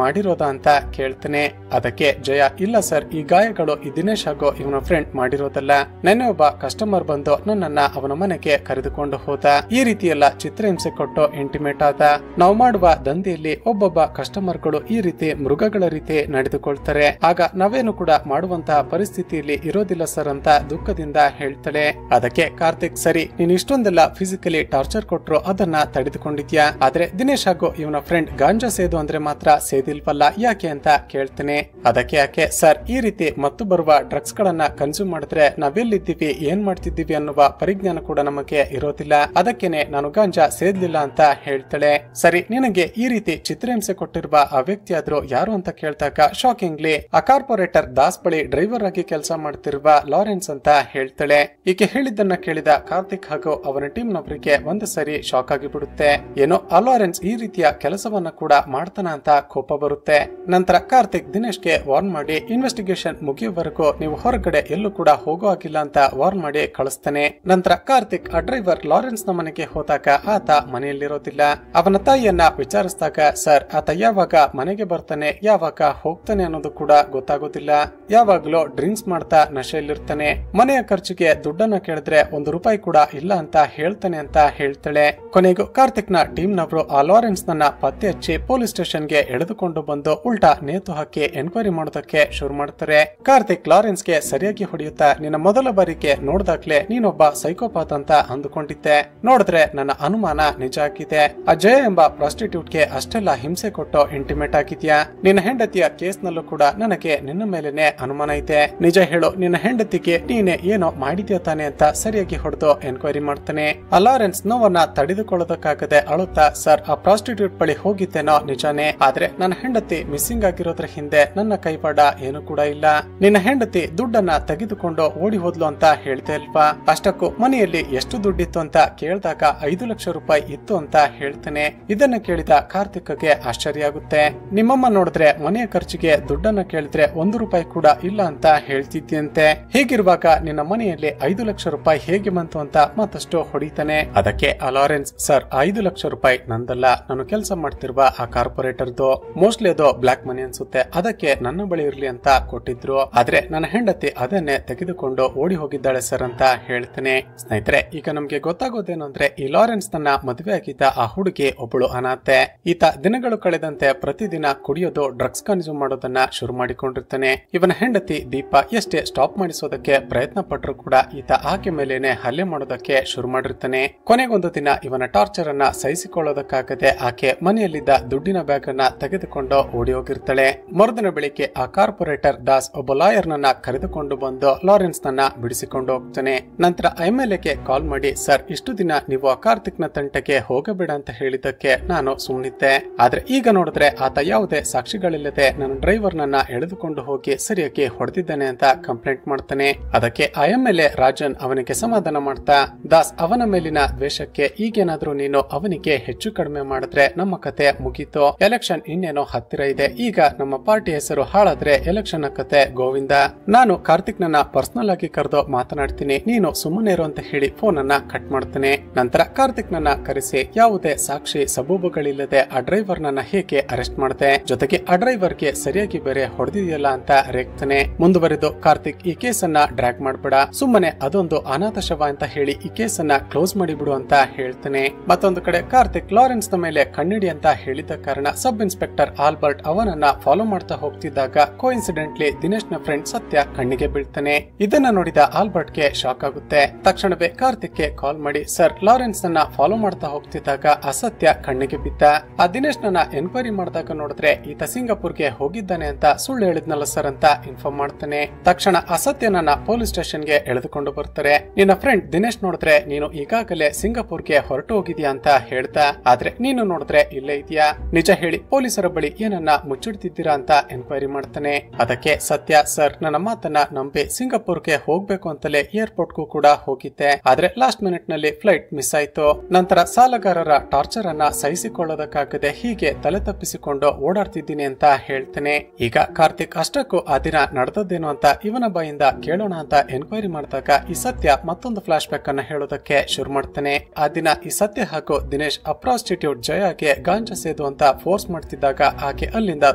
S1: ಮಾಡಿರೋದಾ ಅಂತ ಕೇಳ್ತಾನೆ. ಅದಕ್ಕೆ ಜಯ, ಇಲ್ಲ ಸರ್, ಈ ಗಾಯಗಳು ಈ ದಿನೇಶ್ ಹಾಗೂ ಇವನ ಫ್ರೆಂಡ್ ಮಾಡಿರೋದಲ್ಲ. ನೆನ್ನೆ ಒಬ್ಬ ಕಸ್ಟಮರ್ ಬಂದು ನನ್ನನ್ನ ಅವನ ಮನೆಗೆ ಕರೆದುಕೊಂಡು ಹೋದ. ಈ ರೀತಿಯೆಲ್ಲ ಚಿತ್ರಹಿಂಸೆ ಕೊಟ್ಟು ಇಂಟಿಮೇಟ್ ಆದ. ನಾವು ಮಾಡುವ ದಂಧೆಯಲ್ಲಿ ಒಬ್ಬೊಬ್ಬ ಕಸ್ಟಮರ್ ಗಳು ಈ ರೀತಿ ಮೃಗಗಳ ರೀತಿ ನಡೆದುಕೊಳ್ತಾರೆ. ಆಗ ನಾವೇನು ಕೂಡ ಮಾಡುವಂತಹ ಪರಿಸ್ಥಿತಿಯಲ್ಲಿ ಇರೋದಿಲ್ಲ ಸರ್ ಅಂತ ದುಃಖದಿಂದ ಹೇಳ್ತಾಳೆ. ಅದಕ್ಕೆ ಕಾರ್ತಿಕ್, ಸರಿ, ನೀನು ಇಷ್ಟೊಂದೆಲ್ಲ ಫಿಸಿಕಲಿ ಟಾರ್ಚರ್ ಕೊಟ್ರು ಅದನ್ನ ತಡೆದುಕೊಂಡಿದ್ಯಾ, ಆದ್ರೆ ದಿನೇಶ್ ಹಾಗೂ ಇವನ ಫ್ರೆಂಡ್ ಗಾಂಜಾ ಸೇದು ಅಂದ್ರೆ ಮಾತ್ರ ಸೇದಿಲ್ವಲ್ಲ, ಯಾಕೆ ಅಂತ ಕೇಳ್ತೇನೆ. ಅದಕ್ಕೆ ಯಾಕೆ, ಸರ್, ಈ ರೀತಿ ಮತ್ತು ಬರುವ ಡ್ರಗ್ಸ್ ಗಳನ್ನ ಕನ್ಸ್ಯೂಮ್ ಮಾಡಿದ್ರೆ ನಾವೆಲ್ಲಿದ್ದೀವಿ, ಏನ್ ಮಾಡ್ತಿದ್ದೀವಿ ಅನ್ನುವ ಪರಿಜ್ಞಾನ ಕೂಡ ನಮಗೆ ಇರೋದಿಲ್ಲ. ಅದಕ್ಕೇನೆ ನಾನು ಗಾಂಜಾ ಸೇದ್ಲಿಲ್ಲ ಅಂತ ಹೇಳ್ತಾಳೆ. ಸರಿ, ನಿನಗೆ ಈ ರೀತಿ ಚಿತ್ರಹಿಂಸೆ ಕೊಟ್ಟಿರುವ ಆ ವ್ಯಕ್ತಿ ಆದ್ರೂ ಯಾರು ಅಂತ ಕೇಳ್ತಾಗ ಶಾಕಿಂಗ್ಲಿ ಆ ಕಾರ್ಪೊರೇಟರ್ ದಾಸ್ ಬಳಿ ಡ್ರೈವರ್ ಆಗಿ ಕೆಲಸ ಮಾಡ್ತಿರುವ ಲಾರೆನ್ಸ್ ಅಂತ ಹೇಳ್ತಾಳೆ. ಈಕೆ ಹೇಳಿದ್ದನ್ನ ಕೇಳಿದ ಕಾರ್ತಿಕ್ ಹಾಗೂ ಅವನ ಟೀಮ್ ನವರಿಗೆ ಒಂದು ಸರಿ ಶಾಕ್ ಆಗಿ ಬಿಡುತ್ತೆ. ಏನೋ ಆ ಲಾರೆನ್ಸ್ ಈ ರೀತಿಯ ಕೆಲಸವನ್ನ ಕೂಡ ಮಾಡ್ತಾನ ಅಂತ ಕೋಪ ಬರುತ್ತೆ. ನಂತರ ಕಾರ್ತಿಕ್ ದಿನೇಶ್ಗೆ ವಾರ್ನ್ ಮಾಡಿ ಇನ್ವೆಸ್ಟಿಗೇಷನ್ ಮುಗಿಯುವವರೆಗೂ ನೀವು ಹೊರಗಡೆ ಎಲ್ಲೂ ಕೂಡ ಹೋಗೋ ಆಗಿಲ್ಲ ಅಂತ ವಾರ್ನ್ ಮಾಡಿ ಕಳಿಸ್ತಾನೆ. ನಂತರ ಕಾರ್ತಿಕ್ ಆ ಡ್ರೈವರ್ ಲಾರೆನ್ಸ್ ನ ಮನೆಗೆ ಹೋದಾಗ ಆತ ಮನೆಯಲ್ಲಿರೋದಿಲ್ಲ. ಅವನ ತಾಯಿಯನ್ನ ವಿಚಾರಿಸಿದಾಗ, ಸರ್, ಆತ ಯಾವಾಗ ಮನೆಗೆ ಬರ್ತಾನೆ ಯಾವಾಗ ಹೋಗ್ತಾನೆ ಅನ್ನೋದು ಕೂಡ ಗೊತ್ತಾಗೋದಿಲ್ಲ. ಯಾವಾಗ್ಲೂ ಡ್ರಿಂಕ್ಸ್ ಮಾಡ್ತಾ ನಶೆಯಲ್ಲಿರ್ತಾನೆ. ಮನೆಯ ಖರ್ಚಿಗೆ ದುಡ್ಡನ್ನ ಕೇಳಿದ್ರೆ ₹1 ಕೂಡ ಇಲ್ಲ ಅಂತ ಹೇಳ್ತಾನೆ ಅಂತ ಹೇಳ್ತಾಳೆ. ಕೊನೆಗೂ ಕಾರ್ತಿಕ್ ನ ಟೀಮ್ ನವರು ಆ ಲಾರೆನ್ಸ್ ನನ್ನ ಪತ್ತೆ ಹಚ್ಚಿ ಪೊಲೀಸ್ ಸ್ಟೇಷನ್ಗೆ ಎಳೆದುಕೊಂಡು ಬಂದು ಉಲ್ಟಾ ನೇತು ಹಾಕಿ ಎನ್ಕ್ವೈರಿ ಮಾಡೋದಕ್ಕೆ ಶುರು ಮಾಡ್ತಾರೆ. ಕಾರ್ತಿಕ್ ಲಾರೆನ್ಸ್ ಗೆ ಸರಿಯಾಗಿ ಹೊಡೆಯುತ್ತಾ, ನಿನ್ನ ಮೊದಲ ಬಾರಿಗೆ ನೋಡ್ದಾಗ್ಲೇ ನೀನೊಬ್ಬ ಸೈಕೋಪಾತ್ ಅಂತ ಅಂದುಕೊಂಡಿದ್ದೆ. ನೋಡಿದ್ರೆ ನನ್ನ ಅನುಮಾನ ನಿಜ ಆಗಿದೆ. ಆ ಜಯ ಎಂಬ ಪ್ರಾಸ್ಟಿಟ್ಯೂಟ್ ಗೆ ಅಷ್ಟೆಲ್ಲ ಹಿಂಸೆ ಕೊಟ್ಟು ಇಂಟಿಮೇಟ್ ಆಗಿದ್ಯಾ. ನಿನ್ನ ಹೆಂಡತಿಯ ಕೇಸ್ ನಲ್ಲೂ ಕೂಡ ನನಗೆ ನಿನ್ನ ಮೇಲೆನೆ ಅನುಮಾನ ಇದೆ. ನಿಜ ಹೇಳು, ನಿನ್ನ ಹೆಂಡತಿಗೆ ನೀನೆ ಏನೋ ಮಾಡಿದ್ಯಾ ತಾನೆ ಅಂತ ಸರಿಯಾಗಿ ಹೊಡೆದು ಎನ್ಕ್ವೈರಿ ಮಾಡ್ತಾನೆ. ಆ ಲಾರೆನ್ಸ್ ನೋವನ್ನ ತಡೆದುಕೊಳ್ಳೋದಕ್ಕಾಗದೆ ಅಳುತ್ತಾ, ಸರ್, ಆ ಪ್ರಾಸ್ಟಿಟ್ಯೂಟ್ ಬಳಿ ಹೋಗಿದ್ದೇನೋ ನಿಜಾನೇ, ಆದ್ರೆ ನನ್ನ ಹೆಂಡತಿ ಮಿಸ್ಸಿಂಗ್ ಆಗಿರೋದ್ರ ಹಿಂದೆ ನನ್ನ ಕೈವಾಡ ಏನು ಕೂಡ ಇಲ್ಲ. ನಿನ್ನ ಹೆಂಡತಿ ದುಡ್ಡನ್ನ ತೆಗೆದುಕೊಂಡು ಓಡಿ ಹೋದ್ಲು ಅಂತ ಹೇಳ್ತಾ ಇಲ್ವಾ? ಅಷ್ಟಕ್ಕೂ ಮನೆಯಲ್ಲಿ ಎಷ್ಟು ದುಡ್ಡಿತ್ತು ಅಂತ ಕೇಳಿದಾಗ ₹5 ಲಕ್ಷ ಇತ್ತು ಅಂತ ಹೇಳ್ತಾನೆ. ಇದನ್ನ ಕೇಳಿದ ಕಾರ್ತಿಕ್ಗೆ ಆಶ್ಚರ್ಯ ಆಗುತ್ತೆ. ನಿಮ್ಮಮ್ಮ ನೋಡಿದ್ರೆ ಮನೆಯ ಖರ್ಚಿಗೆ ದುಡ್ಡನ್ನ ಕೇಳಿದ್ರೆ ₹1 ಕೂಡ ಇಲ್ಲ ಅಂತ ಹೇಳ್ತಿದ್ಯಂತೆ. ಹೀಗಿರುವಾಗ ನಿನ್ನ ಮನೆಯಲ್ಲಿ ₹5 ಲಕ್ಷ ಹೇಗೆ ಬಂತು ಅಂತ ಮತ್ತಷ್ಟು ಹೊಡಿತಾನೆ. ಅದಕ್ಕೆ ಆ ಲಾರೆನ್ಸ್, ಸರ್, ₹5 ಲಕ್ಷ ನಂದಲ್ಲ, ನಾನು ಕೆಲಸ ಮಾಡ್ತಿರುವ ಆ ಕಾರ್ಪೊರೇಟರ್ದು. ಮೋಸ್ಟ್ಲಿ ಅದು ಬ್ಲಾಕ್ ಮನಿ ಅನ್ಸುತ್ತೆ, ಅದಕ್ಕೆ ನನ್ನ ಬಳಿ ಇರ್ಲಿ ಅಂತ ಕೊಟ್ಟಿದ್ರು. ಆದ್ರೆ ನನ್ನ ಹೆಂಡತಿ ಅದನ್ನೇ ತೆಗೆದುಕೊಂಡು ಓಡಿ ಹೋಗಿದ್ದಾಳೆ ಸರ್ ಅಂತ ಹೇಳ್ತೇನೆ. ಸ್ನೇಹಿತರೆ, ಈಗ ನಮ್ಗೆ ಗೊತ್ತಾಗೋದೇನು ಅಂದ್ರೆ ಈ ಲಾರೆನ್ಸ್ ತನ್ನ ಮದುವೆ ಆಗಿದ್ದ ಆ ಹುಡುಗಿ ಒಬ್ಬಳು ಅನಾಥೆ. ಈತ ದಿನಗಳು ಕಳೆದಂತೆ ಪ್ರತಿದಿನ ಕುಡಿಯೋದು, ಡ್ರಗ್ಸ್ ಕನ್ಸ್ಯೂಮ್ ಮಾಡೋದನ್ನ ಶುರು ಮಾಡಿಕೊಂಡಿರ್ತಾನೆ. ಇವನ ಹೆಂಡತಿ ದೀಪಾ ಎಷ್ಟೇ ಸ್ಟಾಪ್ ಮಾಡಿಸೋದಕ್ಕೆ ಪ್ರಯತ್ನ ಪಟ್ಟರು ಕೂಡ ಈತ ಆಕೆ ಮೇಲೇನೆ ಹಲ್ಲೆ ಮಾಡೋದಕ್ಕೆ ಶುರು ಮಾಡಿರ್ತಾನೆ. ಕೊನೆಗೊಂದು ದಿನ ಇವನ ಟಾರ್ಚರ್ ಅನ್ನ ಸಹಿಸಿಕೊಳ್ಳೋದಕ್ಕಾಗದೆ ಆಕೆ ಮನೆಯಲ್ಲಿದ್ದ ದುಡ್ಡಿನ ಬ್ಯಾಗ್ ಅನ್ನ ತೆಗೆದುಕೊಂಡು ಓಡಿ ಹೋಗಿರ್ತಾಳೆ. ಮರುದಿನ ಬೆಳಿಗ್ಗೆ ಆ ಕಾರ್ಪೊರೇಟರ್ ದಾಸ್ ಒಬ್ಬ ಲಾಯರ್ ನನ್ನ ಕರೆದುಕೊಂಡು ಬಂದು ಲಾರೆನ್ಸ್ ನನ್ನ ಬಿಡಿಸಿಕೊಂಡು ಹೋಗ್ತಾನೆ. ನಂತರ MLAಗೆ ಕಾಲ್ ಮಾಡಿ, ಸರ್, ಇಷ್ಟು ದಿನ ನೀವು ಆ ಕಾರ್ತಿಕ್ ನ ತಂಟೆಗೆ ಹೋಗಬೇಡ ಅಂತ ಹೇಳಿದ್ದಕ್ಕೆ ನಾನು ಸುಮ್ಮನಿದ್ದೆ. ಆದ್ರೆ ಈಗ ನೋಡಿದ್ರೆ ಆತ ಯಾವುದೇ ಸಾಕ್ಷಿಗಳಿಲ್ಲದೆ ನನ್ನ ಡ್ರೈವರ್ ನನ್ನ ಎಳೆದುಕೊಂಡು ಹೋಗಿ ಸರಿಯಾಗಿ ಹೊಡೆದಿದ್ದಾನೆ ಅಂತ ಕಂಪ್ಲೇಂಟ್ ಮಾಡ್ತಾನೆ. ಅದಕ್ಕೆ MLA ರಾಜನ್ ಅವನಿಗೆ ಸಮಾಧಾನ ಮಾಡ್ತಾ, ದಾಸ್, ಅವನ ಮೇಲಿನ ದ್ವೇಷಕ್ಕೆ ಈಗೇನಾದ್ರೂ ನೀನು ಅವನಿಗೆ ಹೆಚ್ಚು ಕಡಿಮೆ ಮಾಡಿದ್ರೆ ನಮ್ಮ ಕತೆ ಮುಗೀತು. ಎಲೆಕ್ಷನ್ ಇನ್ನೇನೋ ಹತ್ತಿರ ಇದೆ. ಈಗ ನಮ್ಮ ಪಾರ್ಟಿ ಹೆಸರು ಹಾಳಾದ್ರೆ ಎಲೆಕ್ಷನ್ ಕತೆ ಗೋವಿಂದ. ನಾನು ಕಾರ್ತಿಕ್ ನನ್ನ ಪರ್ಸನಲ್ ಆಗಿ ಕರೆದು ಮಾತನಾಡ್ತೀನಿ, ನೀನು ಸುಮ್ಮನೆ ಇರು ಅಂತ ಹೇಳಿ ಫೋನ್ ಅನ್ನ ಕಟ್ ಮಾಡ್ತಾನೆ. ನಂತರ ಕಾರ್ತಿಕ್ ನನ್ನ ಕರೆಸಿ ಯಾವುದೇ ಸಾಕ್ಷಿ ಸಬೂಬುಗಳಿಲ್ಲದೆ ಆ ಡ್ರೈವರ್ ನನ್ನ ಹೇಗೆ ಅರೆಸ್ಟ್ ಮಾಡಿದೆ, ಜೊತೆಗೆ ಆ ಡ್ರೈವರ್ ಗೆ ಸರಿಯಾಗಿ ಬೇರೆ ಹೊಡೆದಿದೆಯಲ್ಲ ಅಂತ ರೇಗ್ತಾನೆ. ಮುಂದುವರೆದು, ಕಾರ್ತಿಕ್, ಈ ಕೇಸನ್ನ ಡ್ರ್ಯಾಗ್ ಮಾಡ್ಬೇಡ, ಸುಮ್ಮನೆ ಅದೊಂದು ಅದೊಂದು ಅನಾಥ ಶವ ಅಂತ ಹೇಳಿ ಈ ಕೇಸನ್ನ ಕ್ಲೋಸ್ ಮಾಡಿಬಿಡು ಅಂತ ಹೇಳ್ತಾನೆ. ಮತ್ತೊಂದು ಕಡೆ ಕಾರ್ತಿಕ್ ಲಾರೆನ್ಸ್ ನ ಮೇಲೆ ಕಣ್ಣಿಡಿ ಅಂತ ಹೇಳಿದ ಕಾರಣ ಸಬ್ ಇನ್ಸ್ಪೆಕ್ಟರ್ ಆಲ್ಬರ್ಟ್ ಅವನನ್ನ ಫಾಲೋ ಮಾಡ್ತಾ ಹೋಗ್ತಿದ್ದಾಗ ಕೋಇನ್ಸಿಡೆಂಟ್ಲಿ ದಿನೇಶ್ ನ ಫ್ರೆಂಡ್ ಸತ್ಯ ಕಣ್ಣಿಗೆ ಬೀಳ್ತಾನೆ. ಇದನ್ನ ನೋಡಿದ ಆಲ್ಬರ್ಟ್ ಗೆ ಶಾಕ್ ಆಗುತ್ತೆ. ತಕ್ಷಣವೇ ಕಾರ್ತಿಕ್ ಗೆ ಕಾಲ್ ಮಾಡಿ, ಸರ್ ಲಾರೆನ್ಸ್ ನನ್ನ ಫಾಲೋ ಮಾಡ್ತಾ ಹೋಗ್ತಿದ್ದಾಗ ಅಸತ್ಯ ಕಣ್ಣಿಗೆ ಬಿದ್ದ. ಆ ದಿನೇಶ್ ನನ್ನ ಎನ್ಕ್ವೈರಿ ಮಾಡಿದಾಗ ನೋಡಿದ್ರೆ ಈತ ಸಿಂಗಾಪುರ್ಗೆ ಹೋಗಿದ್ದಾನೆ ಅಂತ ಸುಳ್ಳು ಹೇಳಿದ್ನಲ್ಲ ಸರ್ ಅಂತ ಇನ್ಫಾರ್ಮ್ ಮಾಡ್ತಾನೆ. ತಕ್ಷಣ ಅಸತ್ಯನನ್ನ ಪೊಲೀಸ್ ಸ್ಟೇಷನ್ ಗೆ ಎಳೆದುಕೊಂಡು ಬರ್ತಾರೆ. ನಿನ್ನ ಫ್ರೆಂಡ್ ದಿನೇಶ್ ನೋಡಿದ್ರೆ ನೀನು ಈಗಾಗಲೇ ಸಿಂಗಾಪುರ್ಗೆ ಹೊರಟು ಹೋಗಿದ್ಯಾ ಅಂತ ಹೇಳ್ತಾ, ಆದ್ರೆ ನೀನು ನೋಡಿದ್ರೆ ಇಲ್ಲೇ ಇದೆಯಾ, ನಿಜ ಹೇಳಿ ಪೊಲೀಸರ ಬಳಿ ಏನನ್ನ ಮುಚ್ಚಿಡ್ತಿದ್ದೀರಾ ಅಂತ ಎನ್ಕ್ವೈರಿ ಮಾಡ್ತಾನೆ. ಅದಕ್ಕೆ ಸತ್ಯ, ಸರ್ ನನ್ನ ಮಾತನ್ನ ನಂಬಿ ಸಿಂಗಾಪುರ್ಗೆ ಹೋಗ್ಬೇಕು ಅಂತಲೇ ಏರ್ಪೋರ್ಟ್ ಗೂ ಕೂಡ ಹೋಗಿದ್ದೆ, ಆದ್ರೆ ಲಾಸ್ಟ್ ಮಿನಿಟ್ ನಲ್ಲಿ ಫ್ಲೈಟ್ ಮಿಸ್ ಆಯ್ತು. ನಂತರ ಸಾಲಗಾರರ ಟಾರ್ಚರ್ ಅನ್ನ ಸಹಿಸಿಕೊಳ್ಳೋದಕ್ಕಾಗದೆ ಹೀಗೆ ತಲೆ ತಪ್ಪಿಸಿಕೊಂಡು ಓಡಾಡ್ತಿದ್ದೀನಿ ಅಂತ ಹೇಳ್ತಾನೆ. ಈಗ ಕಾರ್ತಿಕ್ ಅಷ್ಟಕ್ಕೂ ಆ ದಿನ ನಡೆದದ್ದೇನು ಅಂತ ಇವನ ಬಾಯಿಂದ ಕೇಳೋಣ ಅಂತ ಎನ್ಕ್ವೈರಿ ಮಾಡಿದಾಗ ಈ ಸತ್ಯ ಮತ್ತೊಂದು ಫ್ಲಾಶ್ ಬ್ಯಾಕ್ ಅನ್ನ ಹೇಳೋದಕ್ಕೆ ಶುರು ಮಾಡ್ತಾನೆ. ಆ ದಿನ ಈ ಸತ್ಯ ಹಾಗೂ ದಿನೇಶ್ ಆ ಪ್ರಾಸ್ಟಿಟ್ಯೂಟ್ ಜಯಾಗೆ ಗಾಂಜಾ ಸೇದು ಅಂತ ಫೋರ್ಸ್ ಮಾಡ್ತಿದ್ದಾಗ ಆಕೆ ಅಲ್ಲಿಂದ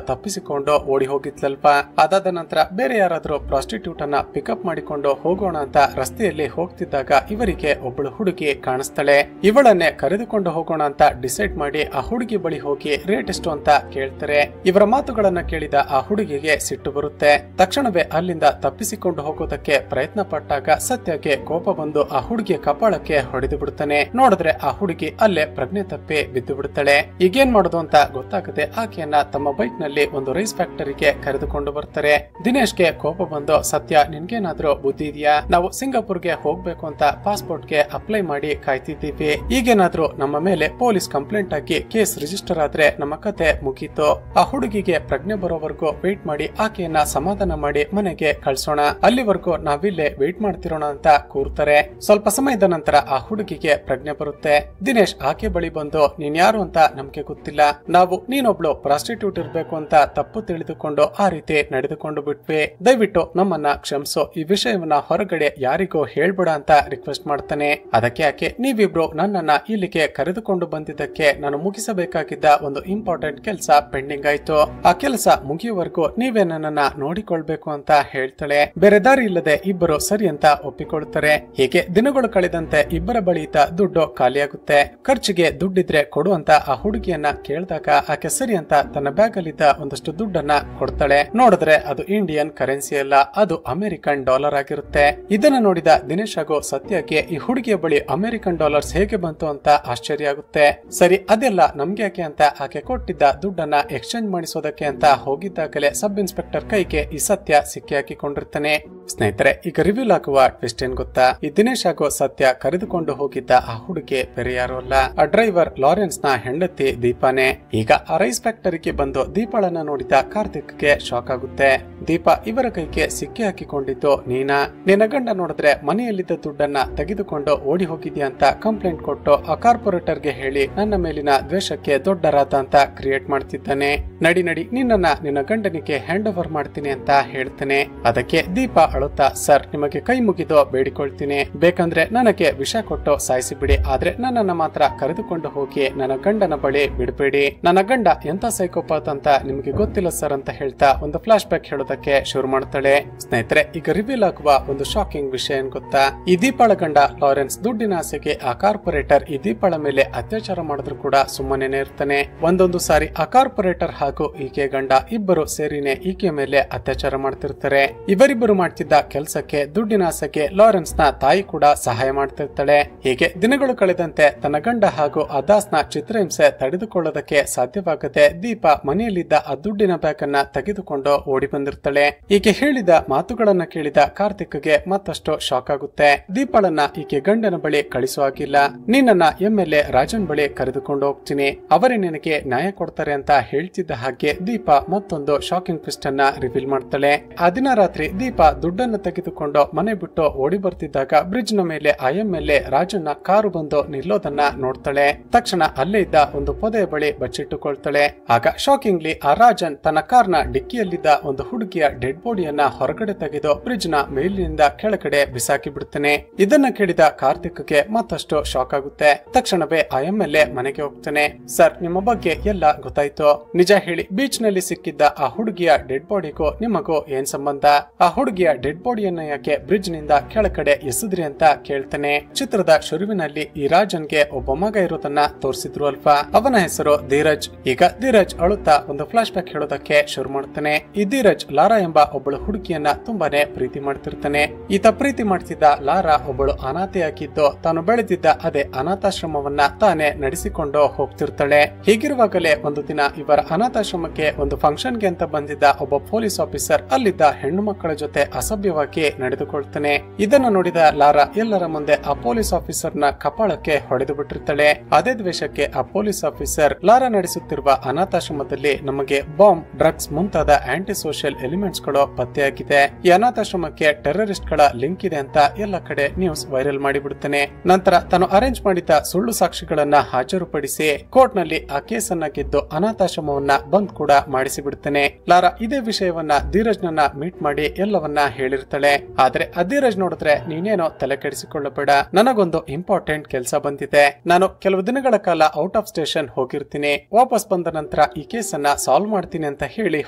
S1: ತಪ್ಪಿಸಿಕೊಂಡು ಓಡಿ ಹೋಗಿದ್ಲಲ್ವಾ. ಅದಾದ ನಂತರ ಬೇರೆ ಯಾರಾದ್ರೂ ಪ್ರಾಸ್ಟಿಟ್ಯೂಟ್ ಅನ್ನ ಪಿಕಪ್ ಮಾಡಿಕೊಂಡು ಹೋಗೋಣ ಅಂತ ರಸ್ತೆಯಲ್ಲಿ ಹೋಗ್ತಿದ್ದಾಗ ಇವರಿಗೆ ಒಬ್ಬಳು ಹುಡುಗಿ ಕಾಣಿಸ್ತಾಳೆ. ಇವಳನ್ನೇ ಕರೆದುಕೊಂಡು ಹೋಗೋಣ ಅಂತ ಡಿಸೈಡ್ ಮಾಡಿ ಆ ಹುಡುಗಿ ಬಳಿ ಹೋಗಿ ರೇಟ್ ಎಷ್ಟು ಅಂತ ಕೇಳ್ತಾರೆ. ಇವರ ಮಾತುಗಳನ್ನ ಕೇಳಿದ ಆ ಹುಡುಗಿಗೆ ಸಿಟ್ಟು ಬರುತ್ತೆ. ತಕ್ಷಣವೇ ಅಲ್ಲಿಂದ ತಪ್ಪಿಸಿಕೊಂಡು ಹೋಗೋದಕ್ಕೆ ಪ್ರಯತ್ನ ಪಟ್ಟಾಗ ಸತ್ಯಕ್ಕೆ ಕೋಪ ಬಂದು ಆ ಹುಡುಗಿಯ ಕಪಾಳಕ್ಕೆ ಹೊಡೆದು ಬಿಡುತ್ತಾನೆ. ನೋಡಿದ್ರೆ ಆ ಹುಡುಗಿ ಅಲ್ಲೇ ಪ್ರಜ್ಞೆ ತಪ್ಪಿ ಬಿದ್ದು ಬಿಡುತ್ತಾಳೆ. ಈಗೇನ್ ಮಾಡೋದು ಅಂತ ಗೊತ್ತಾಗದೆ ಆಕೆಯನ್ನ ತಮ್ಮ ಬೈಕ್ ನಲ್ಲಿ ಒಂದು ರೈಸ್ ಫ್ಯಾಕ್ಟರಿಗೆ ಕರೆದುಕೊಂಡು ಬರ್ತಾರೆ. ದಿನೇಶ್ಗೆ ಕೋಪ ಬಂದು, ಸತ್ಯ ನಿನ್ಗೇನಾದ್ರೂ ಬುದ್ಧಿ ಇದೆಯಾ, ನಾವು ಸಿಂಗಾಪುರ್ಗೆ ಹೋಗ್ಬೇಕು ಅಂತ ಪಾಸ್ಪೋರ್ಟ್ ಗೆ ಅಪ್ಲೈ ಮಾಡಿ ಕಾಯ್ತಿದ್ದೀವಿ, ಈಗೇನಾದ್ರೂ ನಮ್ಮ ಮೇಲೆ ಪೊಲೀಸ್ ಕಂಪ್ಲೇಂಟ್ ಹಾಕಿ ಕೇಸ್ ರಿಜಿಸ್ಟರ್ ಆದ್ರೆ ನಮ್ಮ ಕತೆ ಮುಗೀತು. ಆ ಹುಡುಗಿಗೆ ಪ್ರಜ್ಞೆ ಬರೋವರೆಗೂ ವೇಟ್ ಮಾಡಿ ಆಕೆಯನ್ನ ಸಮಾಧಾನ ಮಾಡಿ ಮನೆಗೆ ಕಳ್ಸೋಣ, ಅಲ್ಲಿವರೆಗೂ ನಾವಿಲ್ಲೇ ವೇಟ್ ಮಾಡ್ತಿರೋಣ ಅಂತ ಕೂರ್ತಾರೆ. ಸ್ವಲ್ಪ ಸಮಯದ ನಂತರ ಆ ಹುಡುಗಿಗೆ ಪ್ರಜ್ಞೆ ಬರುತ್ತೆ. ದಿನೇಶ್ ಆಕೆ ಬಳಿ ಬಂದು, ನೀನ್ ಯಾರು ಅಂತ ನಮ್ಗೆ ಗೊತ್ತಿಲ್ಲ, ನಾವು ನೀನೊಬ್ಳು ಪ್ರಾಸ್ಟಿಟ್ಯೂಟ್ ಇರ್ಬೇಕು ಅಂತ ತಪ್ಪು ತಿಳಿದುಕೊಂಡು ಆ ರೀತಿ ನಡೆದುಕೊಂಡು ಬಿಟ್ವಿ, ದಯವಿಟ್ಟು ನಮ್ಮನ್ನ ಕ್ಷಮಿಸೋ, ಈ ವಿಷಯವನ್ನ ಹೊರಗಡೆ ಯಾರಿಗೂ ಹೇಳ್ಬೇಡ ಅಂತ ರಿಕ್ವೆಸ್ಟ್ ಮಾಡ್ತಾನೆ. ಅದಕ್ಕೆ ಆಕೆ, ನೀವಿಬ್ರು ನನ್ನನ್ನ ಇಲ್ಲಿಗೆ ಕರೆದುಕೊಂಡು ಬಂದಿದ್ದಕ್ಕೆ ನಾನು ಮುಗಿಸಬೇಕಾಗಿದ್ದ ಒಂದು ಇಂಪಾರ್ಟೆಂಟ್ ಕೆಲಸ ಪೆಂಡಿಂಗ್ ಆಯ್ತು, ಆ ಕೆಲಸ ಮುಗಿಯುವವರೆಗೂ ನೀವೇ ನನ್ನನ್ನ ನೋಡಿಕೊಳ್ಬೇಕು ಅಂತ ಹೇಳ್ತಾಳೆ. ಬೇರೆ ದಾರಿ ಇಲ್ಲದೆ ಇಬ್ಬರು ಸರಿ ಅಂತ ಒಪ್ಪಿಕೊಳ್ತಾರೆ. ಹೀಗೆ ದಿನಗಳು ಕಳೆದಂತೆ ಇಬ್ಬರ ಬಳಿ ಇದ್ದ ದುಡ್ಡು ಖಾಲಿಯಾಗುತ್ತೆ. ಖರ್ಚಿಗೆ ದುಡ್ಡಿದ್ರೆ ಕೊಡು ಅಂತ ಆ ಹುಡುಗಿಯನ್ನ ಕೇಳಿದಾಗ ಆಕೆ ಸರಿ ಅಂತ ತನ್ನ ಬ್ಯಾಗ್ ಅಲ್ಲಿದ್ದ ಒಂದಷ್ಟು ದುಡ್ಡನ್ನ ಕೊಡ್ತಾಳೆ. ನೋಡಿದ್ರೆ ಅದು ಇಂಡಿಯನ್ ಕರೆನ್ಸಿ ಅಲ್ಲ, ಅದು ಅಮೆರಿಕನ್ ಡಾಲರ್ ಆಗಿರುತ್ತೆ. ಇದನ್ನ ನೋಡಿದ ದಿನೇಶ್ ಹಾಗೂ ಸತ್ಯಕ್ಕೆ ಈ ಹುಡುಗಿಯ ಬಳಿ ಅಮೆರಿಕನ್ ಡಾಲರ್ಸ್ ಹೇಗೆ ಬಂತು ಅಂತ ಆಶ್ಚರ್ಯ ಆಗುತ್ತೆ. ಸರಿ ಅದೆಲ್ಲ ನಮ್ಗೆ ಯಾಕೆ ಅಂತ ಆಕೆ ಕೊಟ್ಟಿದ್ದ ದುಡ್ಡನ್ನ ಎಕ್ಸ್ಚೇಂಜ್ ಮಾಡಿಸೋದಕ್ಕೆ ಅಂತ ಹೋಗಿದ್ದಾಗಲೇ ಸಬ್ ಇನ್ಸ್ಪೆಕ್ಟರ್ ಕೈಗೆ ಈ ಸತ್ಯ ಸಿಕ್ಕಿ ಹಾಕಿಕೊಂಡಿರ್ತಾನೆ. ಸ್ನೇಹಿತರೆ, ಈಗ ರಿವೀಲ್ ಆಗುವ ಟ್ವಿಸ್ಟ್ ಏನ್ ಗೊತ್ತಾ, ಈ ದಿನೇಶ್ ಹಾಗೂ ಸತ್ಯ ಕರೆದುಕೊಂಡು ಹೋಗಿದ್ದ ಆ ಹುಡುಗಿ ಬೇರೆ ಯಾರು ಅಲ್ಲ, ಆ ಡ್ರೈವರ್ ಲಾರೆನ್ಸ್ ನ ಹೆಂಡತಿ ದೀಪಾನೇ. ಈಗ ಆ ರೈಸ್ ಫ್ಯಾಕ್ಟರಿಗೆ ಬಂದು ದೀಪಾಳನ್ನ ನೋಡಿದ ಕಾರ್ತಿಕ್ ಗೆ ಶಾಕ್ ಆಗುತ್ತೆ. ದೀಪಾ ಇವರ ಕೈಗೆ ಸಿಕ್ಕಿ ಹಾಕಿಕೊಂಡಿದ್ದು ನೀನಾ, ನಿನ್ನ ಗಂಡ ನೋಡಿದ್ರೆ ಮನೆಯಲ್ಲಿದ್ದ ದುಡ್ಡನ್ನ ತೆಗೆದುಕೊಂಡು ಓಡಿ ಹೋಗಿದ್ಯಾ ಅಂತ ಕಂಪ್ಲೇಂಟ್ ಕೊಟ್ಟು ಆ ಕಾರ್ಪೊರೇಟರ್ ಗೆ ಹೇಳಿ ನನ್ನ ಮೇಲಿನ ದ್ವೇಷಕ್ಕೆ ದೊಡ್ಡ ರಾತ ಅಂತ ಕ್ರಿಯೇಟ್ ಮಾಡ್ತಿದ್ದಾನೆ. ನಡಿ ನಡಿ ನಿನ್ನನ್ನ ನಿನ್ನ ಗಂಡನಿಗೆ ಹ್ಯಾಂಡ್ ಓವರ್ ಮಾಡ್ತೀನಿ ಅಂತ ಹೇಳ್ತಾನೆ. ಅದಕ್ಕೆ ದೀಪಾ ಅಳುತ್ತಾ, ಸರ್ ನಿಮಗೆ ಕೈ ಮುಗಿದು ಬೇಡಿಕೊಳ್ತೀನಿ, ಬೇಕಂದ್ರೆ ನನಗೆ ವಿಷ ಕೊಟ್ಟು ಸಾಯಿಸಿ ಬಿಡಿ, ಆದ್ರೆ ನನ್ನನ್ನ ಮಾತ್ರ ಕರೆದುಕೊಂಡು ಹೋಗಿ ನನ್ನ ಗಂಡನ ಬಳಿ ಬಿಡಬೇಡಿ, ನನ್ನ ಗಂಡ ಎಂತ ಸೈಕೋಪಾತ್ ಅಂತ ನಿಮಗೆ ಗೊತ್ತಿಲ್ಲ ಸರ್ ಅಂತ ಹೇಳ್ತಾ ಒಂದು ಫ್ಲಾಶ್ ಬ್ಯಾಕ್ ಹೇಳೋದಕ್ಕೆ ಶುರು ಮಾಡ್ತಾಳೆ. ಸ್ನೇಹಿತರೆ, ಈಗ ರಿವೀಲ್ ಆಗುವ ಒಂದು ಶಾಕಿಂಗ್ ವಿಷಯ ಏನ್ ಗೊತ್ತಾ, ಈ ದೀಪಾಳ ಗಂಡ ಲಾರೆನ್ಸ್ ದುಡ್ಡಿನ ಆಸೆಗೆ ಆ ಕಾರ್ಪೊರೇಟರ್ ಈ ದೀಪಾಳ ಮೇಲೆ ಅತ್ಯಾಚಾರ ಮಾಡಿದ್ರು ಕೂಡ ಸುಮ್ಮನೆ ಇರ್ತಾನೆ. ಒಂದೊಂದು ಸಾರಿ ಆ ಕಾರ್ಪೊರೇಟರ್ ಹಾಗೂ ಈಕೆ ಗಂಡ ಇಬ್ಬರು ಸೇರಿನೇ ಈಕೆಯ ಮೇಲೆ ಅತ್ಯಾಚಾರ ಮಾಡ್ತಿರ್ತಾರೆ. ಇವರಿಬ್ಬರು ಮಾಡ್ತಿದ್ದ ಕೆಲಸಕ್ಕೆ ದುಡ್ಡಿನ ಆಸೆಗೆ ಲಾರೆನ್ಸ್ ನ ತಾಯಿ ಕೂಡ ಸಹಾಯ ಮಾಡ್ತಿರ್ತಾಳೆ. ಹೀಗೆ ದಿನಗಳು ಕಳೆದಂತೆ ತನ್ನ ಗಂಡ ಹಾಗೂ ಅದಾಸ್ ನ ಚಿತ್ರಹಿಂಸೆ ತಡೆದುಕೊಳ್ಳೋದಕ್ಕೆ ಸಾಧ್ಯವಾಗದೆ ದೀಪಾ ಮನೆಯಲ್ಲಿದ್ದ ಆ ದುಡ್ಡಿನ ಬ್ಯಾಗ್ ಅನ್ನ ತೆಗೆದುಕೊಂಡು ಓಡಿ ಬಂದಿರ್ತಾಳೆ. ಈಕೆ ಹೇಳಿದ ಮಾತುಗಳನ್ನ ಕೇಳಿದ ಕಾರ್ತಿಕ್ಗೆ ಮತ್ತಷ್ಟು ಶಾಕ್ ಆಗುತ್ತೆ. ದೀಪಾಳನ್ನ ಈಕೆ ಗಂಡನ ಬಳಿ ಕಳಿಸುವಾಗಿಲ್ಲ, ನಿನ್ನನ್ನ ಎಂಎಲ್ಎ ರಾಜನ್ ಬಳಿ ಕರೆದುಕೊಂಡು ಹೋಗ್ತೀನಿ, ಅವರೇ ನಿನಗೆ ನ್ಯಾಯ ಕೊಡ್ತಾರೆ ಅಂತ ಹೇಳ್ತಿದ್ದ ಹಾಗೆ ದೀಪಾ ಮತ್ತೊಂದು ಶಾಕಿಂಗ್ ಟ್ವಿಸ್ಟ್ ಅನ್ನ ರಿವೀಲ್ ಮಾಡ್ತಾಳೆ. ಆ ದಿನ ರಾತ್ರಿ ದೀಪಾ ದುಡ್ಡನ್ನು ತೆಗೆದುಕೊಂಡು ಮನೆ ಬಿಟ್ಟು ಓಡಿ ಬರ್ತಿದ್ದಾಗ ಬ್ರಿಡ್ಜ್ ನ ಮೇಲೆ ಎಂಎಲ್ಎ ರಾಜನ್ನ ಕಾರು ಬಂದು ನಿಲ್ಲೋದನ್ನ ನೋಡ್ತಾಳೆ. ತಕ್ಷಣ ಅಲ್ಲೇ ಇದ್ದ ಒಂದು ಪೊದೆಯ ಬಳಿ ಬಚ್ಚಿಟ್ಟುಕೊಳ್ತಾಳೆ. ಆಗ ಶಾಕಿಂಗ್ಲಿ ಆ ರಾಜನ್ ತನ್ನ ಕಾರ್ನ ಡಿಕ್ಕಿಯಲ್ಲಿದ್ದ ಒಂದು ಹುಡುಗಿಯ ಡೆಡ್ ಬಾಡಿಯನ್ನ ಹೊರಗಡೆ ತೆಗೆದು ಬ್ರಿಡ್ಜ್ ನ ಮೇಲಿನಿಂದ ಕೆಳಗಡೆ ಬಿಸಾಕಿ ಬಿಡ್ತಾನೆ. ಇದನ್ನ ಕೇಳಿದ ಕಾರ್ತಿಕ್ಗೆ ಮತ್ತಷ್ಟು ಶಾಕ್ ಆಗುತ್ತೆ. ತಕ್ಷಣವೇ ಎಂಎಲ್ಎ ಮನೆಗೆ ಹೋಗ್ತಾನೆ. ಸರ್, ನಿಮ್ಮ ಬಗ್ಗೆ ಎಲ್ಲ ಗೊತ್ತಾಯ್ತು, ನಿಜ ಹೇಳಿ ಬೀಚ್ ನಲ್ಲಿ ಸಿಕ್ಕಿದ್ದ ಆ ಹುಡುಗಿಯ ಡೆಡ್ ಬಾಡಿಗೂ ನಿಮಗೂ ಏನ್ ಸಂಬಂಧ, ಆ ಹುಡುಗಿಯ ಡೆಡ್ ಬಾಡಿಯನ್ನ ಯಾಕೆ ಬ್ರಿಡ್ಜ್ ನಿಂದ ಕೆಳಗೆ ಕಡೆ ಎಸೆದ್ರಿ ಅಂತ ಕೇಳ್ತಾನೆ. ಚಿತ್ರದ ಶುರುವಿನಲ್ಲಿ ಈ ರಾಜನ್ಗೆ ಒಬ್ಬ ಮಗ ಇರೋದನ್ನ ತೋರಿಸಿದ್ರು ಅಲ್ವಾ, ಅವನ ಹೆಸರು ಧೀರಜ್. ಈಗ ಧೀರಜ್ ಅಳುತ್ತಾ ಒಂದು ಫ್ಲಾಶ್ ಬ್ಯಾಕ್ ಹೇಳೋದಕ್ಕೆ ಶುರು ಮಾಡ್ತಾನೆ. ಈ ಧೀರಜ್ ಲಾರಾ ಎಂಬ ಒಬ್ಬಳು ಹುಡುಗಿಯನ್ನ ತುಂಬಾನೇ ಪ್ರೀತಿ ಮಾಡ್ತಿರ್ತಾನೆ. ಈತ ಪ್ರೀತಿ ಮಾಡ್ತಿದ್ದ ಲಾರಾ ಒಬ್ಬಳು ಅನಾಥೆಯಾಗಿದ್ದು ತಾನು ಬೆಳೆದಿದ್ದ ಅದೇ ಅನಾಥಾಶ್ರಮವನ್ನ ತಾನೇ ನಡೆಸಿಕೊಂಡು ಹೋಗ್ತಿರ್ತಾಳೆ. ಹೀಗಿರುವಾಗಲೇ ಒಂದು ದಿನ ಇವರ ಅನಾಥಾಶ್ರಮಕ್ಕೆ ಒಂದು ಫಂಕ್ಷನ್ಗೆ ಅಂತ ಬಂದಿದ್ದ ಒಬ್ಬ ಪೊಲೀಸ್ ಆಫೀಸರ್ ಅಲ್ಲಿದ್ದ ಹೆಣ್ಣು ಮಕ್ಕಳ ಜೊತೆ ಅಸಭ್ಯವಾಗಿ ನಡೆದುಕೊಳ್ತಾನೆ. ಇದನ್ನು ನೋಡಿದ ಲಾರಾ ಎಲ್ಲರ ಮುಂದೆ ಆ ಪೊಲೀಸ್ ಆಫೀಸರ್ ನ ಕಪಾಳಕ್ಕೆ ಹೊಡೆದು ಬಿಟ್ಟಿರ್ತಾಳೆ. ಅದೇ ದ್ವೇಷಕ್ಕೆ ಆ ಪೊಲೀಸ್ ಆಫೀಸರ್ ಲಾರಾ ನಡೆಸುತ್ತಿರುವ ಅನಾಥಾಶ್ರಮದಲ್ಲಿ ನಮಗೆ ಬಾಂಬ್, ಡ್ರಗ್ಸ್ ಮುಂತಾದ ಆಂಟಿ ಸೋಷಿಯಲ್ ಎಲಿಮೆಂಟ್ಸ್ ಗಳು ಪತ್ತೆಯಾಗಿದೆ, ಈ ಅನಾಥಾಶ್ರಮಕ್ಕೆ ಟೆರರಿಸ್ಟ್ ಗಳ ಲಿಂಕ್ ಇದೆ ಅಂತ ಎಲ್ಲ ಕಡೆ ನ್ಯೂಸ್ ವೈರಲ್ ಮಾಡಿಬಿಡುತ್ತಾನೆ. ನಂತರ ತಾನು ಅರೇಂಜ್ ಮಾಡಿದ್ದ ಸುಳ್ಳು ಸಾಕ್ಷಿಗಳನ್ನ ಹಾಜರುಪಡಿಸಿ ಕೋರ್ಟ್ ನಲ್ಲಿ ಆ ಕೇಸನ್ನ ಗೆದ್ದು ಅನಾಥಾಶ್ರಮವನ್ನ ಬಂದ್ ಕೂಡ ಮಾಡಿಸಿಬಿಡ್ತಾನೆ. ಲಾರಾ ಇದೇ ವಿಷಯವನ್ನ ಧೀರಜ್ ನನ್ನ ಮೀಟ್ ಮಾಡಿ ಎಲ್ಲವನ್ನ ಹೇಳಿರ್ತಾಳೆ. ಆದ್ರೆ ಆ ಧೀರಜ್ ನೋಡಿದ್ರೆ ನೀನೇನೋ ತಲೆ ಕೆಡಿಸಿಕೊಳ್ಳಬೇಡ, ನನಗೊಂದು ಇಂಪಾರ್ಟೆಂಟ್ ಕೆಲಸ ಬಂದಿದೆ, ನಾನು ಕೆಲವು ದಿನಗಳ ಕಾಲ ಔಟ್ ಆಫ್ ಸ್ಟೇಷನ್ ಹೋಗಿರ್ತೀನಿ, ವಾಪಸ್ ಬಂದ ನಂತರ ಈ ಕೇಸನ್ನ ಸಾಲ್ವ್ ಮಾಡ್ತೀನಿ ಅಂತ ಹೇಳಿ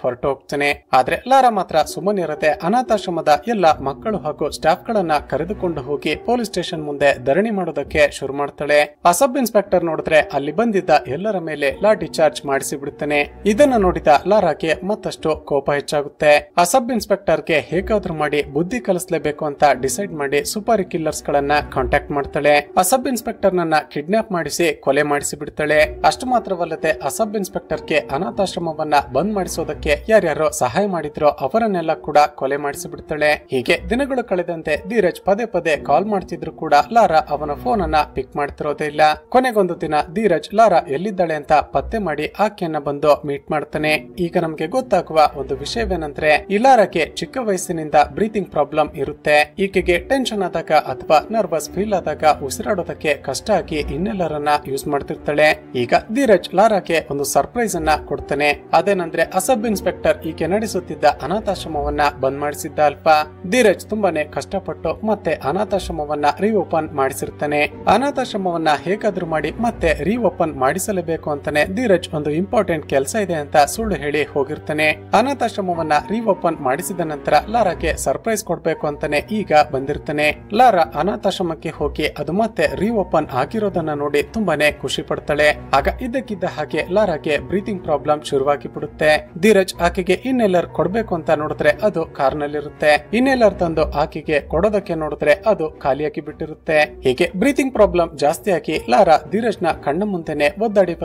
S1: ಹೊರಟು ಹೋಗ್ತಾನೆ. ಆದ್ರೆ ಲಾರಾ ಮಾತ್ರ ಸುಮ್ಮನಿರದೆ ಅನಾಥಾಶ್ರಮದ ಎಲ್ಲ ಮಕ್ಕಳು ಹಾಗೂ ಸ್ಟಾಫ್ ಗಳನ್ನ ಕರೆದುಕೊಂಡು ಹೋಗಿ ಪೊಲೀಸ್ ಸ್ಟೇಷನ್ ಮುಂದೆ ಧರಣಿ ಮಾಡೋದಕ್ಕೆ ಶುರು ಮಾಡ್ತಾಳೆ. ಆ ಸಬ್ ಇನ್ಸ್ಪೆಕ್ಟರ್ ನೋಡಿದ್ರೆ ಅಲ್ಲಿ ಬಂದಿದ್ದ ಎಲ್ಲರ ಮೇಲೆ ಲಾಠಿ ಚಾರ್ಜ್ ಮಾಡಿಸಿ ಬಿಡುತ್ತಾನೆ. ಇದನ್ನ ನೋಡಿದ ಲಾರಾಗೆ ಮತ್ತಷ್ಟು ಕೋಪ ಹೆಚ್ಚಾಗುತ್ತೆ. ಆ ಸಬ್ ಇನ್ಸ್ಪೆಕ್ಟರ್ಗೆ ಹೇಗಾದ್ರೂ ಮಾಡಿ ಬುದ್ಧಿ ಕಲಿಸಲೇಬೇಕು ಅಂತ ಡಿಸೈಡ್ ಮಾಡಿ ಸುಪಾರಿ ಕಿಲ್ಲರ್ಸ್ ಗಳನ್ನ ಕಾಂಟ್ಯಾಕ್ಟ್ ಮಾಡ್ತಾಳೆ. ಆ ಸಬ್ ಇನ್ಸ್ಪೆಕ್ಟರ್ ನನ್ನ ಕಿಡ್ನಾಪ್ ಮಾಡಿಸಿ ಕೊಲೆ ಮಾಡಿಸಿ ಬಿಡ್ತಾಳೆ. ಅಷ್ಟು ಮಾತ್ರವಲ್ಲದೆ ಆ ಸಬ್ ಇನ್ಸ್ಪೆಕ್ಟರ್ಗೆ ಅನಾಥಾಶ್ರಮವನ್ನ ಬಂದ್ ಮಾಡಿಸೋದಕ್ಕೆ ಯಾರ್ಯಾರೋ ಸಹಾಯ ಮಾಡಿದ್ರೋ ಅವರನ್ನೆಲ್ಲ ಕೂಡ ಕೊಲೆ ಮಾಡಿಸಿ ಬಿಡ್ತಾಳೆ. ಹೀಗೆ ದಿನಗಳು ಕಳೆದಂತೆ ಧೀರಜ್ ಪದೇ ಪದೇ ಕಾಲ್ ಮಾಡ್ತಿದ್ರು ಕೂಡ ಲಾರಾ ಅವನ ಫೋನ್ ಅನ್ನ ಪಿಕ್ ಮಾಡ್ತಿರೋದೇ ಇಲ್ಲ. ಕೊನೆಗೊಂದು ದಿನ ಧೀರಜ್ ಲಾರಾ ಎಲ್ಲಿದ್ದಾಳೆ ಅಂತ ಪತ್ತೆ ಮಾಡಿ ಆಕೆಯನ್ನ ಬಂದು ಮೀಟ್ ಮಾಡ್ತಾನೆ. ಈಗ ನಮ್ಗೆ ಗೊತ್ತಾಗುವ ಒಂದು ವಿಷಯವೇನಂದ್ರೆ ಈ ಲಾರಾಗೆ ಚಿಕ್ಕ ವಯಸ್ಸಿನಿಂದ ಬ್ರೀತಿಂಗ್ ಪ್ರಾಬ್ಲಮ್ ಇರುತ್ತೆ. ಈಕೆಗೆ ಟೆನ್ಷನ್ ಆದಾಗ ಅಥವಾ ನರ್ವಸ್ ಫೀಲ್ ಆದಾಗ ಉಸಿರಾಡೋದಕ್ಕೆ ಕಷ್ಟ ಆಗಿ ಇನ್ನೆಲ್ಲರನ್ನ ಯೂಸ್ ಮಾಡ್ತಿರ್ತಾಳೆ. ಈಗ ಧೀರಜ್ ಲಾರಾಗೆ ಒಂದು ಸರ್ಪ್ರೈಸ್ ಅನ್ನ ಕೊಡ್ತಾನೆ. ಅದೇನಂದ್ರೆ ಆ ಸಬ್ ಇನ್ಸ್ಪೆಕ್ಟರ್ ಈಕೆ ನಡೆಸುತ್ತಿದ್ದ ಅನಾಥಾಶ್ರಮವನ್ನ ಬಂದ್ ಮಾಡಿಸಿದ್ದ ಅಲ್ವಾ. ಧೀರಜ್ ತುಂಬಾನೇ ಕಷ್ಟಪಟ್ಟು ಮತ್ತೆ ಅನಾಥಾಶ್ರಮವನ್ನ ರೀಓಪನ್ ಮಾಡಿಸಿರ್ತಾನೆ. ಅನಾಥಾಶ್ರಮವನ್ನ ಹೇಗಾದ್ರೂ ಮಾಡಿ ಮತ್ತೆ ರೀಓಪನ್ ಮಾಡಿಸಲೇಬೇಕು ಅಂತಾನೆ ಧೀರಜ್ ಒಂದು ಇಂಪಾರ್ಟೆಂಟ್ ಕೆಲಸ ಇದೆ ಅಂತ ಸುಳ್ಳು ಹೇಳಿ ಹೋಗಿರ್ತಾನೆ. ಅನಾಥಾಶ್ರಮವನ್ನ ರೀಓಪನ್ ಮಾಡಿಸಿದ ನಂತರ ಲಾರಾಗೆ ಸರ್ಪ್ರೈಸ್ ಕೊಡ್ಬೇಕು ಅಂತಾನೆ ಈಗ ಬಂದಿರ್ತಾನೆ. ಲಾರಾ ಅನಾಥಾಶ್ರಮಕ್ಕೆ ಹೋಗಿ ಅದು ಮತ್ತೆ ರೀಓಪನ್ ಆಗಿರೋದನ್ನ ನೋಡಿ ತುಂಬಾನೇ ಖುಷಿ ಪಡ್ತಾಳೆ. ಆಗ ಇದ್ದಕ್ಕಿದ್ದ ಹಾಗೆ ಲಾರಾಗೆ ಬ್ರೀತಿಂಗ್ ಪ್ರಾಬ್ಲಮ್ ಶುರುವಾಗಿ ಬಿಡುತ್ತೆ. ಧೀರಜ್ ಆಕೆಗೆ ಇನ್ನೆಲ್ಲರ್ ಕೊಡ್ಬೇಕು ಅಂತ ನೋಡಿದ್ರೆ ಅದು ಕಾರ್ನಲ್ಲಿರುತ್ತೆ. ಇನ್ನೆಲ್ಲರ್ ತಂದು ಆಕೆಗೆ ಕೊಡೋದಕ್ಕೆ ನೋಡಿದ್ರೆ ಅದು ಖಾಲಿಯಾಗಿ ಬಿಟ್ಟಿರುತ್ತೆ. ಹೀಗೆ ಬ್ರೀತಿಂಗ್ ಪ್ರಾಬ್ಲಮ್ ಜಾಸ್ತಿ ಆಗಿ ಲಾರಾ ಧೀರಜ್ ನ ಕಣ್ಣ ಮುಂದೆನೆ ಒದ್ದಾಡಿ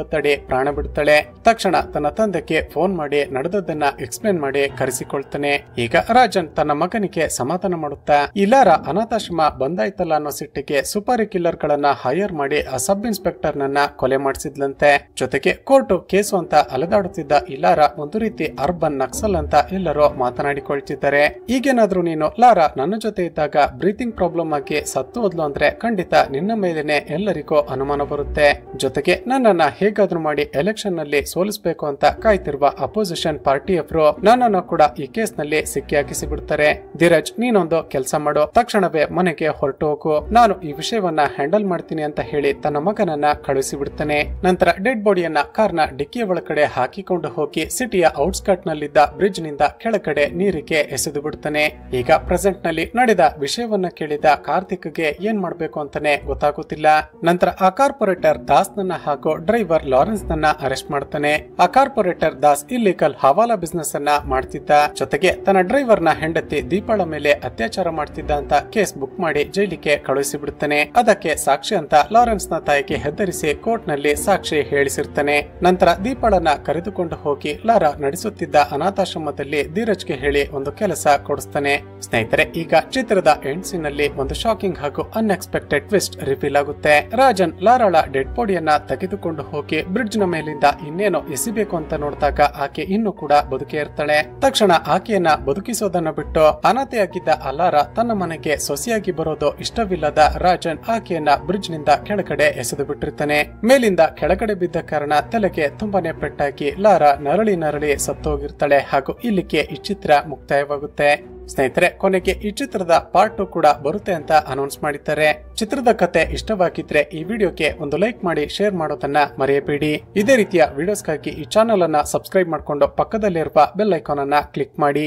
S1: ಪ್ರಾಣ ಬಿಡ್ತಾಳೆ. ತಕ್ಷಣ ತನ್ನ ತಂದೆಗೆ ಫೋನ್ ಮಾಡಿ ನಡೆದದ್ದನ್ನ ಎಕ್ಸ್ಪ್ಲೇನ್ ಮಾಡಿ ಕರೆಸಿಕೊಳ್ತಾನೆ. ಈಗ ರಾಜನ್ ತನ್ನ ಮಗನಿಗೆ ಸಮಾಧಾನ ಮಾಡುತ್ತಾ ಈ ಲಾರಾ ಅನಾಥಾಶ್ರಮ ಬಂದಾಯ್ತಲ್ಲ ಅನ್ನೋ ಸಿಟ್ಟಿಗೆ ಸುಪಾರಿ ಕಿಲ್ಲರ್ ಗಳನ್ನ ಹೈಯರ್ ಮಾಡಿ ಆ ಸಬ್ ಇನ್ಸ್ಪೆಕ್ಟರ್ ನನ್ನ ಕೊಲೆ ಮಾಡಿಸಿದ್ಲಂತೆ. ಜೊತೆಗೆ ಕೋರ್ಟ್ ಕೇಸು ಅಂತ ಅಲೆದಾಡುತ್ತಿದ್ದ ಈ ಲಾರಾ ಒಂದು ರೀತಿ ಅರ್ಬನ್ ನಕ್ಸಲ್ ಅಂತ ಎಲ್ಲರೂ ಮಾತನಾಡಿಕೊಳ್ತಿದ್ದಾರೆ. ಈಗೇನಾದ್ರೂ ನೀನು ಲಾರಾ ನನ್ನ ಜೊತೆ ಇದ್ದಾಗ ಬ್ರೀತಿಂಗ್ ಪ್ರಾಬ್ಲಮ್ ಆಗಿ ಸತ್ತು ಹೋದ್ಲು ಅಂದ್ರೆ ಖಂಡಿತ ನಿನ್ನ ಮೇಲೇನೆ ಎಲ್ಲರಿಗೂ ಅನುಮಾನ ಬರುತ್ತೆ. ಜೊತೆಗೆ ನನ್ನನ್ನ ಹೇಗಾದ್ರೂ ಮಾಡಿ ಎಲೆಕ್ಷನ್ ನಲ್ಲಿ ಸೋಲಿಸಬೇಕು ಅಂತ ಕಾಯ್ತಿರುವ ಅಪೋಸಿಷನ್ ಪಾರ್ಟಿಯವರು ನನ್ನನ್ನು ಕೂಡ ಈ ಕೇಸ್ ನಲ್ಲಿ ಸಿಕ್ಕಿ ಹಾಕಿಸಿ ಬಿಡ್ತಾರೆ. ಧೀರಜ್ ನೀನೊಂದು ಕೆಲಸ ಮಾಡು, ತಕ್ಷಣವೇ ಮನೆಗೆ ಹೊರಟು ಹೋಗು, ನಾನು ಈ ವಿಷಯವನ್ನ ಹ್ಯಾಂಡಲ್ ಮಾಡ್ತೀನಿ ಅಂತ ಹೇಳಿ ತನ್ನ ಮಗನನ್ನ ಕಳುಹಿಸಿ ಬಿಡ್ತಾನೆ. ನಂತರ ಡೆಡ್ ಬಾಡಿಯನ್ನ ಕಾರ್ನ ಡಿಕ್ಕಿಯ ಒಳಗಡೆ ಹಾಕಿಕೊಂಡು ಹೋಗಿ ಸಿಟಿಯ ಔಟ್ಸ್ಕರ್ಟ್ ನಲ್ಲಿದ್ದ ಬ್ರಿಡ್ಜ್ ನಿಂದ ಕೆಳಗಡೆ ನೀರಿಗೆ ಎಸೆದು ಬಿಡ್ತಾನೆ. ಈಗ ಪ್ರೆಸೆಂಟ್ ನಲ್ಲಿ ನಡೆದ ವಿಷಯವನ್ನ ಕೇಳಿದ ಕಾರ್ತಿಕ್ಗೆ ಏನ್ ಮಾಡ್ಬೇಕು ಅಂತಾನೆ ಗೊತ್ತಾಗುತ್ತಿಲ್ಲ. ನಂತರ ಆ ಕಾರ್ಪೊರೇಟರ್ ದಾಸ್ ನನ್ನ ಹಾಗೂ ಡ್ರೈವರ್ ಲಾರೆನ್ಸ್ ನನ್ನ ಅರೆಸ್ಟ್ ಮಾಡ್ತಾನೆ. ಆ ಕಾರ್ಪೊರೇಟರ್ ದಾಸ್ ಇಲ್ಲಿಗಲ್ ಹವಾಲಾ ಬಿಸ್ನೆಸ್ ಅನ್ನ ಮಾಡ್ತಿದ್ದ. ಜೊತೆಗೆ ತನ್ನ ಡ್ರೈವರ್ ನ ಹೆಂಡತಿ ದೀಪಾಳ ಮೇಲೆ ಅತ್ಯಾಚಾರ ಮಾಡ್ತಿದ್ದ ಅಂತ ಕೇಸ್ ಬುಕ್ ಮಾಡಿ ಜೈಲಿಗೆ ಕಳುಹಿಸಿ ಬಿಡುತ್ತಾನೆ. ಅದಕ್ಕೆ ಸಾಕ್ಷಿ ಅಂತ ಲಾರೆನ್ಸ್ ನ ತಾಯಿಗೆ ಹೆದರಿಸಿ ಕೋರ್ಟ್ ನಲ್ಲಿ ಸಾಕ್ಷಿ ಹೇಳಿಸಿರ್ತಾನೆ. ನಂತರ ದೀಪಾಳನ್ನ ಕರೆದುಕೊಂಡು ಹೋಗಿ ಲಾರಾ ನಡೆಸುತ್ತಿದ್ದ ಅನಾಥಾಶ್ರಮದಲ್ಲಿ ಧೀರಜ್ಗೆ ಹೇಳಿ ಒಂದು ಕೆಲಸ ಕೊಡಿಸ್ತಾನೆ. ಸ್ನೇಹಿತರೆ, ಈಗ ಚಿತ್ರದ ಎಂಡ್ ಸೀನ್ ನಲ್ಲಿ ಒಂದು ಶಾಕಿಂಗ್ ಹಾಗೂ ಅನ್ಎಕ್ಸ್ಪೆಕ್ಟೆಡ್ ಟ್ವಿಸ್ಟ್ ರಿವೀಲ್ ಆಗುತ್ತೆ. ರಾಜನ್ ಲಾರಾಳ ಡೆಡ್ ಬಾಡಿಯನ್ನ ತೆಗೆದುಕೊಂಡು ಹೋಗಿ ಬ್ರಿಡ್ಜ್ ನ ಮೇಲಿಂದ ಇನ್ನೇನೋ ಎಸಿಬೇಕು ಅಂತ ನೋಡಿದಾಗ ಆಕೆ ಇನ್ನೂ ಕೂಡ ಬದುಕೇ ಇರ್ತಾಳೆ. ತಕ್ಷಣ ಆಕೆಯನ್ನ ಬದುಕಿಸೋದನ್ನ ಬಿಟ್ಟು ಅನಾಥೆಯಾಗಿದ್ದ ಲಾರಾ ತನ್ನ ಮನೆಗೆ ಸೊಸೆಯಾಗಿ ಬರೋದು ಇಷ್ಟವಿಲ್ಲದ ರಾಜನ್ ಆಕೆಯನ್ನ ಬ್ರಿಡ್ಜ್ ನಿಂದ ಕೆಳಗಡೆ ಎಸೆದು ಬಿಟ್ಟಿರ್ತಾನೆ. ಮೇಲಿಂದ ಕೆಳಗಡೆ ಬಿದ್ದ ಕಾರಣ ತಲೆಗೆ ತುಂಬಾನೇ ಪೆಟ್ಟಾಗಿ ಲಾರಾ ನರಳಿ ಸತ್ತೋಗಿರ್ತಾಳೆ. ಹಾಗೂ ಇಲ್ಲಿಗೆ ಈ ಚಿತ್ರ ಮುಕ್ತಾಯವಾಗುತ್ತೆ. ಸ್ನೇಹಿತರೆ, ಕೊನೆಗೆ ಈ ಚಿತ್ರದ ಪಾರ್ಟ್ 2 ಕೂಡ ಬರುತ್ತೆ ಅಂತ ಅನೌನ್ಸ್ ಮಾಡಿದ್ದಾರೆ. ಚಿತ್ರದ ಕತೆ ಇಷ್ಟವಾಗಿದ್ರೆ ಈ ವಿಡಿಯೋಗೆ ಒಂದು ಲೈಕ್ ಮಾಡಿ ಶೇರ್ ಮಾಡೋದನ್ನ ಮರೆಯಬೇಡಿ. ಇದೇ ರೀತಿಯ ವಿಡಿಯೋಸ್ಗಾಗಿ ಈ ಚಾನೆಲ್ ಅನ್ನ ಸಬ್ಸ್ಕ್ರೈಬ್ ಮಾಡಿಕೊಂಡು ಪಕ್ಕದಲ್ಲಿರುವ ಬೆಲ್ ಐಕಾನ್ ಅನ್ನ ಕ್ಲಿಕ್ ಮಾಡಿ.